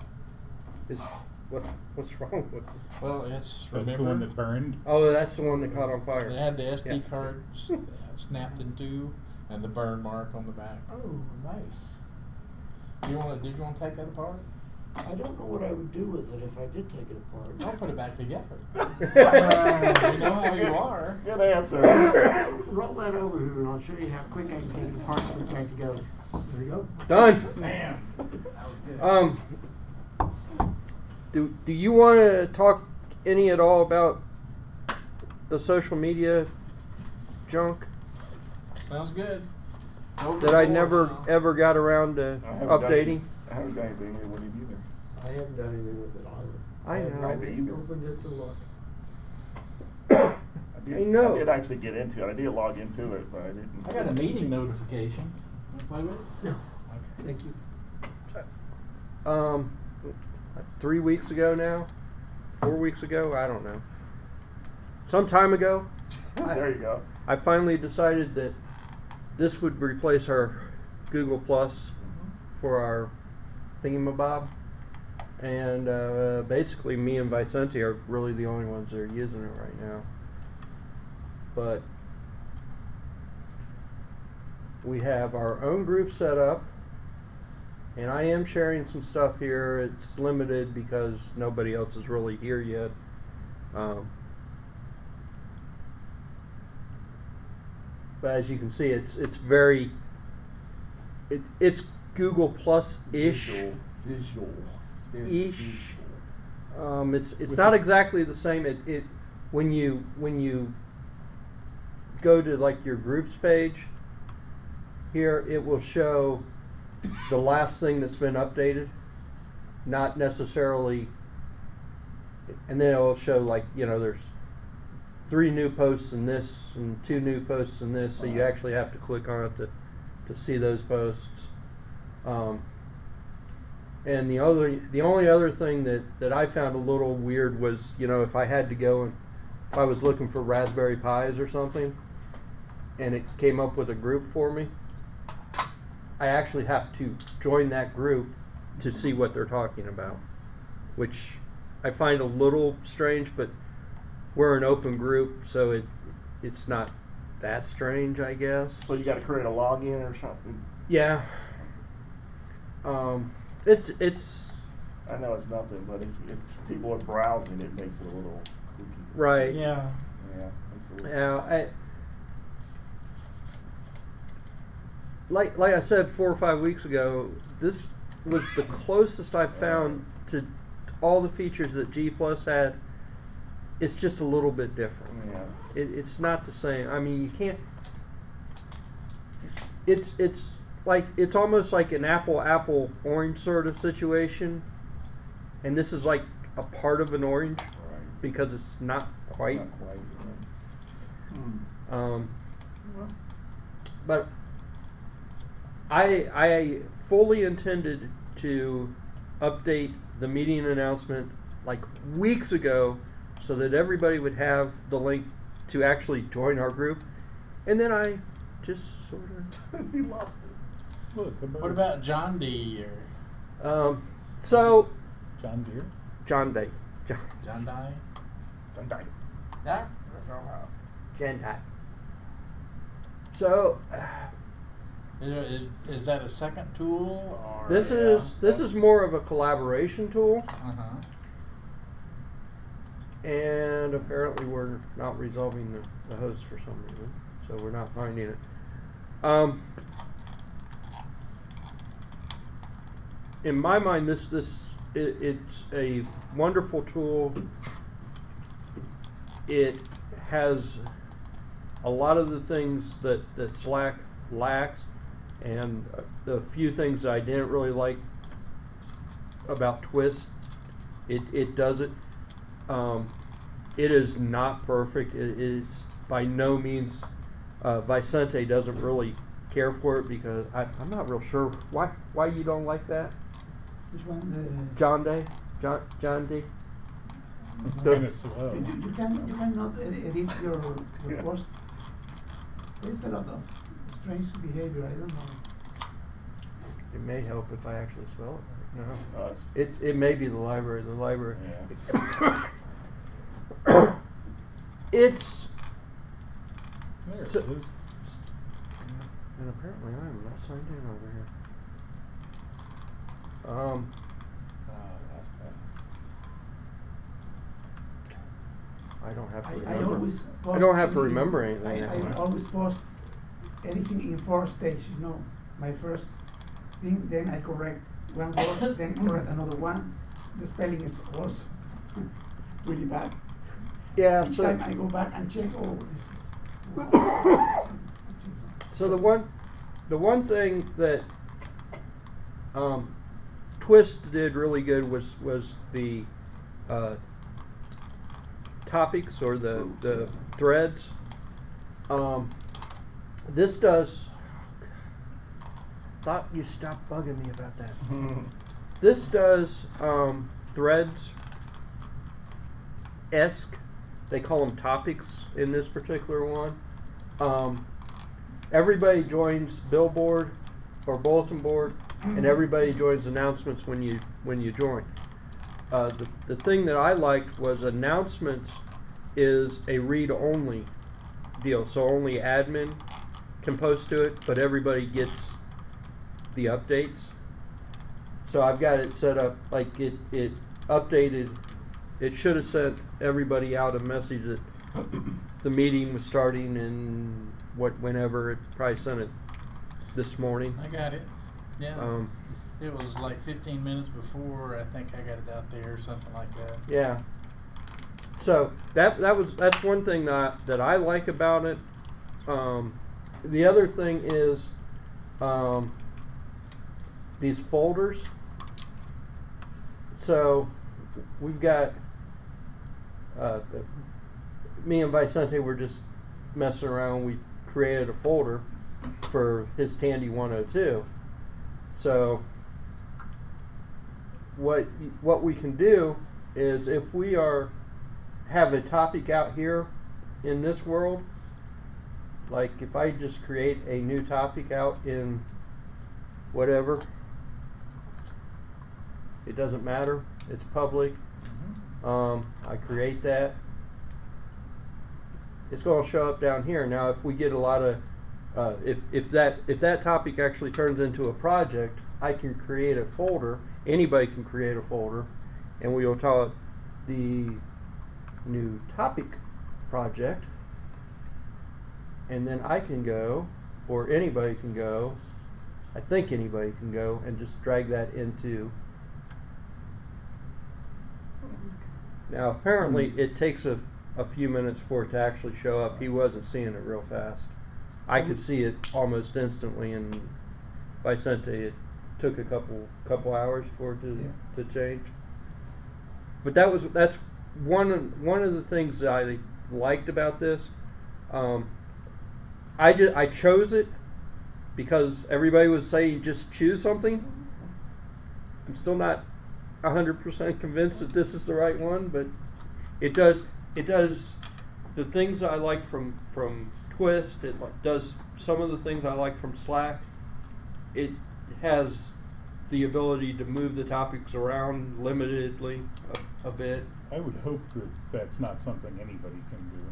What's wrong with it? Well, it's That's the one remember that burned. Oh, that's the one that caught on fire. they had the SD Yeah. card snapped in two and the burn mark on the back. Oh, nice. Did you want to take that apart? I don't know what I would do with it if I did take it apart. Don't put it back together. You know how you are. Good answer. Roll that over here and I'll show you how quick I can take it apart and put it back together. There you go. Done. Man, that was good. Do you want to talk any at all about the social media junk Sounds good. Over that I the never board now. ever got around to I haven't done updating? anything- I haven't done anything with it either. I haven't done anything with it either. I have know. not I haven't either. opened it to look. I know. did actually get into it. I did log into it, but I didn't. I got a meeting notification. Want to play with it? No, Okay. thank you. 3 weeks ago now, 4 weeks ago, I don't know. Some time ago, There you go. I finally decided that this would replace our Google Plus for our thingamabob. And basically me and Vicente are really the only ones that are using it right now. But we have our own group set up, and I am sharing some stuff here. It's limited because nobody else is really here yet. But as you can see, it's very it's Google Plus ish. Visual. It's very Ish. visual. It's With not the- exactly the same. It when you go to like your groups page here, it will show the last thing that's been updated, not necessarily. And then it will show like there's 3 new posts in this and 2 new posts in this, so you actually have to click on it to see those posts. And the only other thing that I found a little weird was, if I had to go and if I was looking for Raspberry Pis or something, and it came up with a group for me, I actually have to join that group to see what they're talking about, which I find a little strange, but we're an open group, so it's not that strange, I guess. So you got to create a login or something. Yeah. It's I know it's nothing, but if people are browsing, it makes it a little kooky. right. Yeah. Yeah, makes it a little. Yeah. Like I said 4 or 5 weeks ago, this was the closest I've found to all the features that G Plus had. It's just a little bit different. Yeah. It's not the same. I mean, you can't. It's like it's almost like an apple orange sort of situation, and this is like a part of an orange Right. because it's not quite. Not quite. Right. Um, but I fully intended to update the meeting announcement like weeks ago so that everybody would have the link to actually join our group, and then I just sort of You lost it. Look, a bird. What about John Deere? so John Deere? John Day. John Die? Don't die. Yeah. Jan Day. So Is that a second tool or? this is more of a collaboration tool, Uh-huh. and apparently we're not resolving the host for some reason, so we're not finding it. In my mind, it's a wonderful tool. It has a lot of the things that Slack lacks, and the few things that I didn't really like about Twist, it does it. It is not perfect. It is by no means. Vicente doesn't really care for it because I'm not real sure why you don't like that. Which one? John Day? John D? It's kind of slow. You cannot edit your post. There's a lot of strange behavior. I don't know. It may help if I actually spell it right. No. Oh, it's- It may be the library. The library. Yeah. It's There So- it is. and apparently I'm not signed in over here. Last pass. I don't have to I remember. always post I don't have to anything- remember anything. I anyway. always post anything in 4 stages. You know, my first thing, then I correct one word, then correct another one. The spelling is also really bad. Yeah. Each So time I go back and check, oh, this is. So the one thing that Twist did really good was the topics or the threads. This does. Thought you stopped bugging me about that. This does threads esque. They call them topics in this particular one. Everybody joins Billboard or Bulletin Board, and everybody joins announcements when you join. The thing that I liked was announcements is a read-only deal, so only admin can post to it, but everybody gets the updates. So I've got it set up like it updated. It should have sent everybody out a message that the meeting was starting and whenever. It probably sent it this morning. I got it. Yeah. Um, It was like 15 minutes before I think I got it out there or something like that. Yeah. So that's one thing that I like about it. The other thing is these folders. So we've got me and Vicente were just messing around. We created a folder for his Tandy 102. So what we can do is if we have a topic out here in this world, like if I just create a new topic out in whatever, it doesn't matter, it's public. I create that. it's going to show up down here. Now, if we get a lot of, if that topic actually turns into a project, I can create a folder. Anybody can create a folder, and we will call it the new topic project. And then I can go, or anybody can go, I think anybody can go and just drag that into. Now apparently it takes a few minutes for it to actually show up. He wasn't seeing it real fast. I could see it almost instantly, and Vicente, it took a couple hours for it to change. But that's one of the things that I liked about this. I chose it because everybody was saying just choose something. I'm still not 100% convinced that this is the right one, but it does the things I like from Twist. It does some of the things I like from Slack. It has the ability to move the topics around limitedly a bit. I would hope that that's not something anybody can do.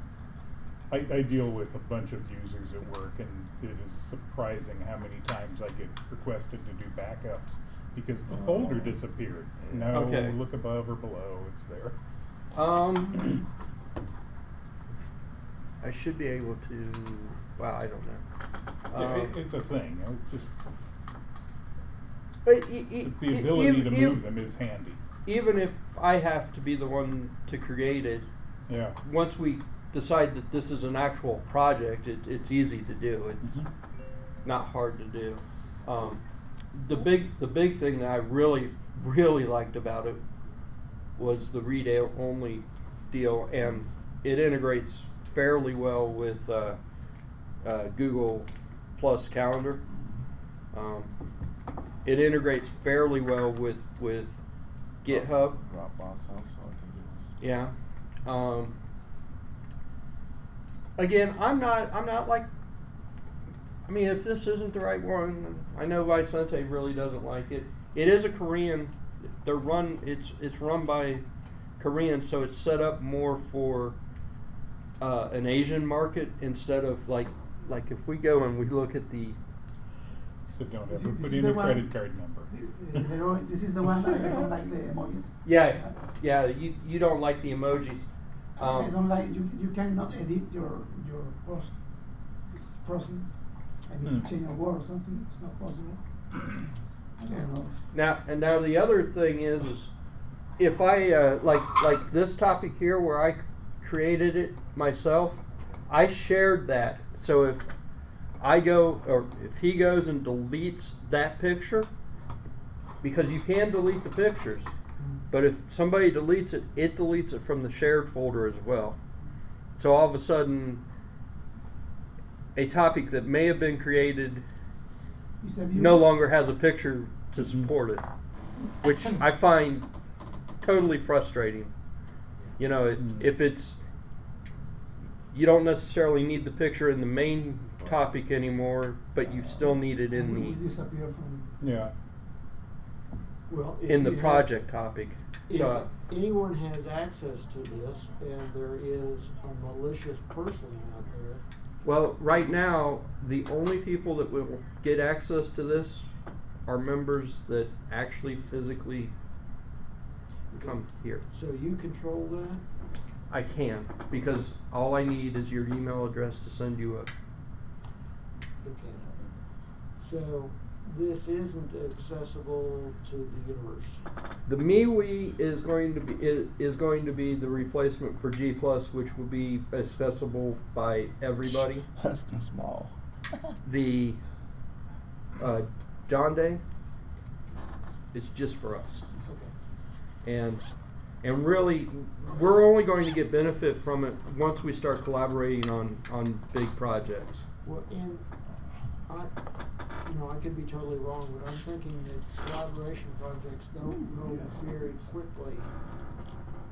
I deal with a bunch of users at work, and it is surprising how many times I get requested to do backups because the folder disappeared. No, Okay. look above or below, it's there. I should be able to. Well, I don't know. Yeah, it's a thing. Just But the ability to move them is handy. Even if I have to be the one to create it, Yeah. once we decide that this is an actual project, it's easy to do. It's not hard to do. The big thing that I really liked about it was the read only deal, and it integrates fairly well with Google Plus Calendar. It integrates fairly well with GitHub. Dropbox also, I think it was. Yeah. Again, I'm not like. I mean, if this isn't the right one, I know Vicente really doesn't like it. It is a Korean. It's run by Koreans, so it's set up more for an Asian market instead of like if we go and we look at the. So don't This ever is put the in a one- credit card number. This is the one that I don't like the emojis. Yeah. You don't like the emojis. I don't like you cannot edit your post. It's frozen. I mean, change a word or something. It's not possible. I don't know. Now the other thing is if I like this topic here where I created it myself, I shared that. So if I go, or if he goes and deletes that picture, because you can delete the pictures, but if somebody deletes it, it deletes it from the shared folder as well. So all of a sudden, a topic that may have been created no longer has a picture to support it, which I find totally frustrating. You know, if it's, you don't necessarily need the picture in the main topic anymore, but you still need it in We disappear from. Yeah. Well, if in the you have- project topic. If So anyone has access to this and there is a malicious person out there, well, right now, the only people that will get access to this are members that actually physically come here. so you control that? I can, because all I need is your email address to send you a. Okay. So this isn't accessible to the universe. The MeWe is going to be the replacement for G+, which will be accessible by everybody. That's too small. The John Day is just for us. Okay. And really, we're only going to get benefit from it once we start collaborating on big projects. Well, and I could be totally wrong, but I'm thinking that collaboration projects don't go very quickly.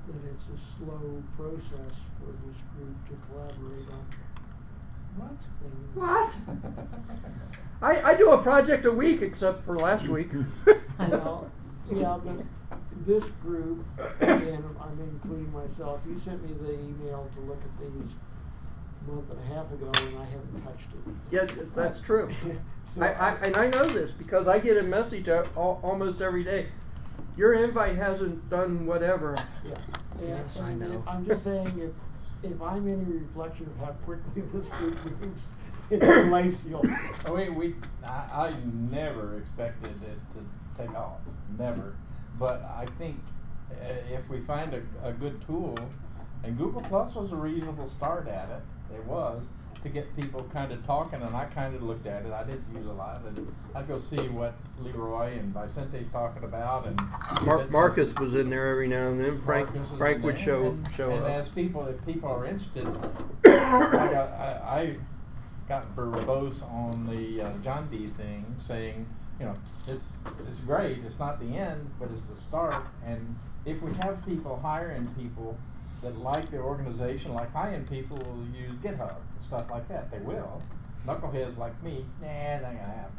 That it's a slow process for this group to collaborate on things. What? I do a project a week, except for last week. Well, yeah, but this group, and I'm including myself, you sent me the email to look at these month and a half ago, and I haven't touched it. Yeah, that's true. So And I know this because I get a message almost every day. Your invite hasn't done whatever. Yeah. Yes, I And know. I'm just saying, if I'm any reflection of how quickly this group moves, it's glacial. I never expected it to take off, never. But I think if we find a good tool, and Google Plus was a reasonable start at it, it was, to get people kind of talking, and I kind of looked at it. I didn't use a lot, and I'd go see what Leroy and Vicente's talking about, and Marcus was in there every now and then. Frank would show and up. as if people are interested, I got verbose on the John D thing, saying, you know, it's great. It's not the end, but it's the start. And if we have people hiring people that like the organization, like high-end people will use GitHub and stuff like that. They will. Knuckleheads like me, not gonna happen.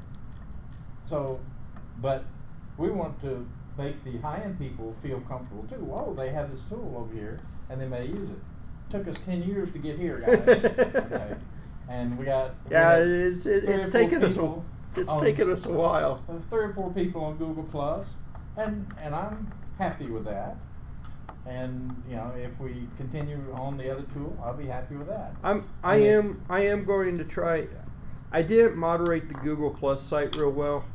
So, but we want to make the high-end people feel comfortable too. Whoa, they have this tool over here, and they may use it. Took us 10 years to get here, guys. Okay. And we got it's taken us a while. 3 or 4 people on Google Plus, and I'm happy with that. And you know, if we continue on the other tool, I'll be happy with that. I am going to try. I didn't moderate the Google Plus site real well.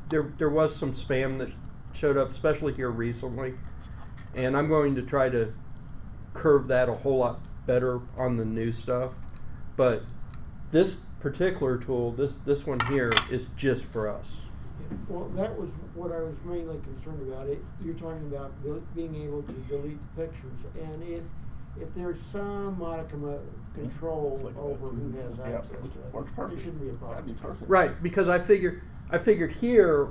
There was some spam that showed up, especially here recently, and I'm going to try to curve that a whole lot better on the new stuff. But this particular tool, this one here, is just for us. Well, that was what I was mainly concerned about. You're talking about being able to delete the pictures, and if there's some modicum of control over who has access to it, works perfect. it shouldn't be a problem. That'd be perfect. Right, because I figured here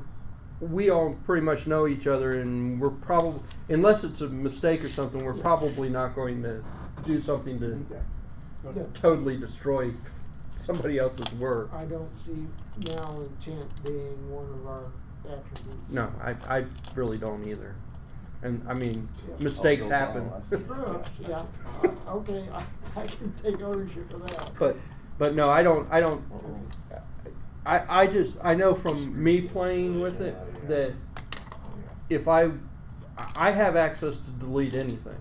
we all pretty much know each other, and we're probably, unless it's a mistake or something, we're probably not going to do something to totally destroy somebody else's work. I don't see malintent being one of our attributes. No, I really don't either. And I mean, mistakes happen. Yeah, okay, I can take ownership of that. But no, I don't. I know from me playing with it that if I have access to delete anything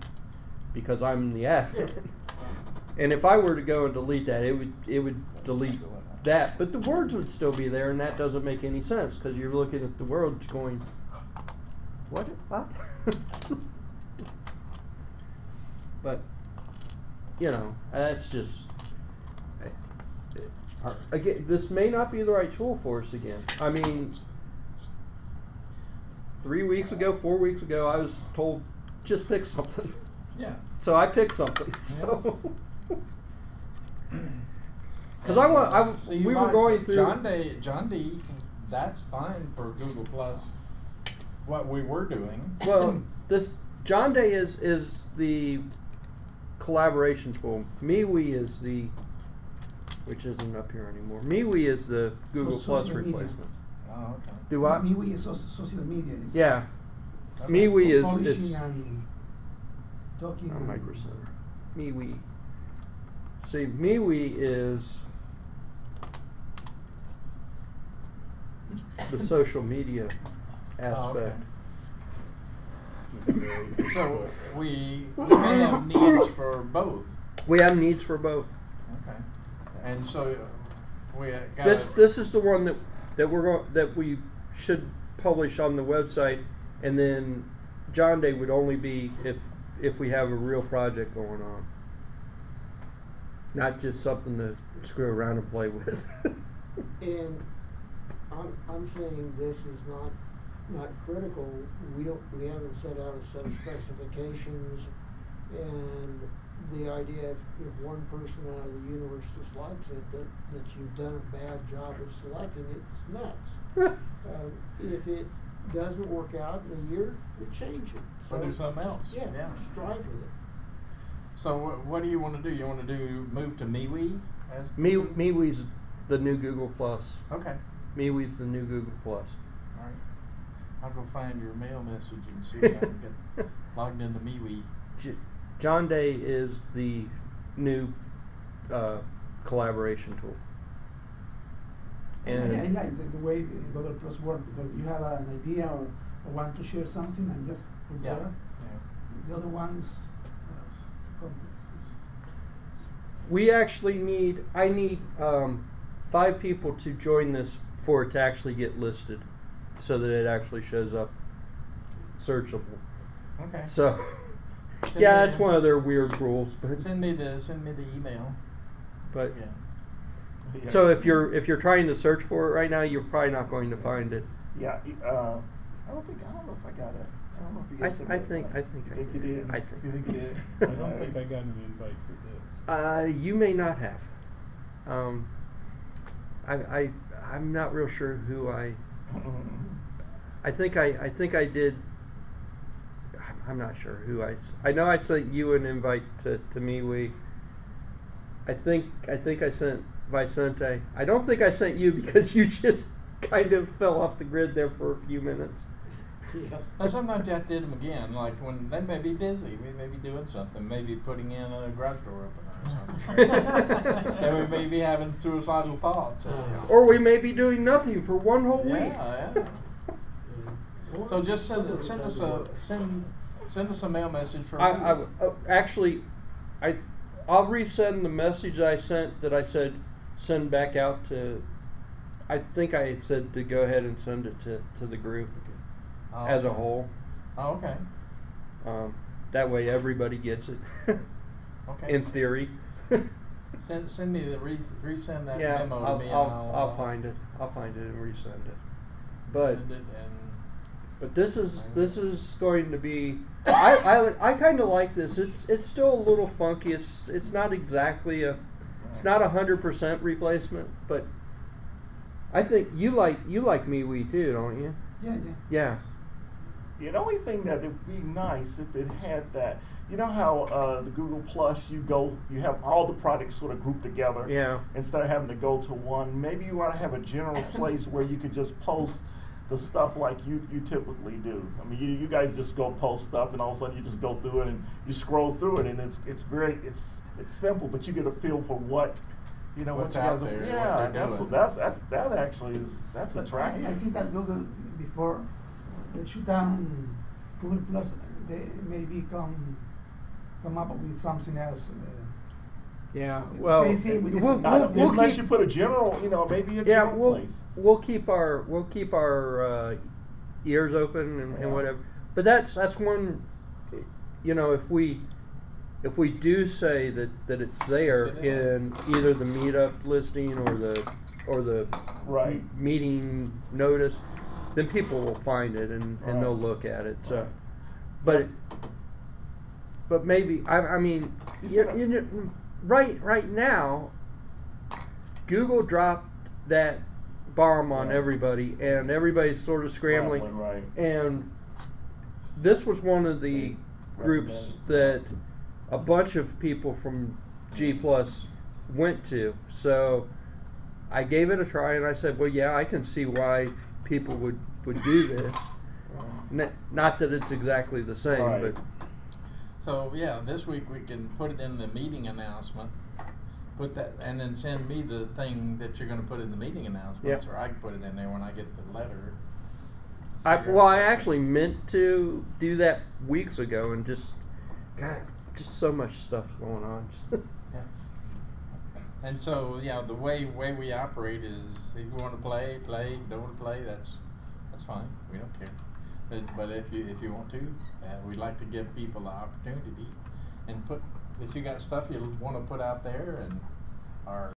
because I'm the admin. And if I were to go and delete that, it would delete that. But the words would still be there, and that doesn't make any sense because you're looking at the words going, what? But, you know, that's just, again, this may not be the right tool for us again. I mean, 3 weeks ago, 4 weeks ago, I was told, just pick something. Yeah. So I picked something. So. Because we were going through John D. That's fine for Google Plus. What we were doing. Well, this John Day is the collaboration tool. MeWe is which isn't up here anymore. MeWe is the Google Plus social media. replacement. Oh, okay. Do what? MeWe is social media. It's Yeah, MeWe is publishing and talking. on Micro Center. MeWe. See, MeWe is the social media aspect. Oh, okay. So we may have needs for both. We have needs for both. Okay. And so we got This is the one that we should publish on the website, and then John Day would only be if we have a real project going on. Not just something to screw around and play with. And I'm saying this is not critical. We haven't set out a set of specifications, and the idea if one person out of the universe dislikes it, that you've done a bad job of selecting it, it's nuts. If it doesn't work out in a year, we change it. Or do something else. Yeah, strive with it. So what do you want to do? You want to move to MeWe? MeWe's the new Google Plus. Okay. MeWe's the new Google Plus. All right. I'll go find your mail message and see if I can get logged into MeWe. John Day is the new collaboration tool. I And like the way the Google Plus works, because you have an idea or want to share something and just put Yeah. there. Yeah. The other ones complex. we actually need, I need 5 people to join this for it to actually get listed, so that it actually shows up searchable. Okay. So, Send yeah, me that's the- one of their weird rules, but Send me the email. but Yeah. Yeah. so if you're trying to search for it right now, you're probably not going to find it. Yeah, I don't know if I got it. I don't know if you I guys think you think you did? I think. You think you did? I don't think I got an invite for this. You may not have. I'm not real sure who I think I did. I'm not sure who I know I sent you an invite to MeWe. I think I sent Vicente. I don't think I sent you because you just kind of fell off the grid there for a few minutes. Yeah. Now, sometimes you have to hit them again, like when they may be busy, we may be doing something, maybe putting in a garage door opener or something. And we may be having suicidal thoughts. Or we may be doing nothing for one whole week. Yeah, yeah. So just send us a mail message from Actually, I'll resend the message that I said send back out to. I think I had said to go ahead and send it to the group as a whole. Oh, okay. That way everybody gets it. Okay. In theory. Send me the resend that Yeah, memo to me, and I'll find it. I'll find it and resend it. But send it and. But this is going to be. I kind of like this. It's still a little funky. It's not exactly it's not 100% replacement, but I think you like MeWe too, don't you? Yeah. Yeah. Yeah, the only thing that would be nice if it had that, you know how the Google Plus, you have all the products sort of grouped together. Yeah. Instead of having to go to one, maybe you want to have a general place where you could just post the stuff like you typically do. I mean, you guys just go post stuff, and all of a sudden you just go through it and you scroll through it, and it's simple, but you get a feel for what you know What's what you out guys are. there, Yeah, what they're that actually is But attractive. I think that Google before they shut down Google Plus, they maybe come up with something else. Yeah. The Well, same thing with we'll, different- we'll Unless keep, you put a general, maybe a yeah, general place. we'll keep our ears open and Yeah. whatever. But that's one. If we do say that it's there Sit down. in either the meetup listing or the Right. meeting notice, then people will find it and they'll Right. look at it. So, Right. but but maybe I mean You said right now, Google dropped that bomb on Right. everybody, and everybody's sort of scrambling. Right. And this was one of the groups that a bunch of people from G Plus went to. So I gave it a try, and I said, well, yeah, I can see why people would do this. Not that it's exactly the same, Right. but So yeah, this week we can put it in the meeting announcement. Put that, and then send me the thing that you're going to put in the meeting announcements, Yeah. or I can put it in there when I get the letter. I Figure out what to- actually meant to do that weeks ago, and just so much stuff going on. Yeah. And so yeah, the way we operate is if you want to play. If you don't want to play, that's fine. We don't care. But if you want to, we'd like to give people the opportunity and if you got stuff you want to put out there and are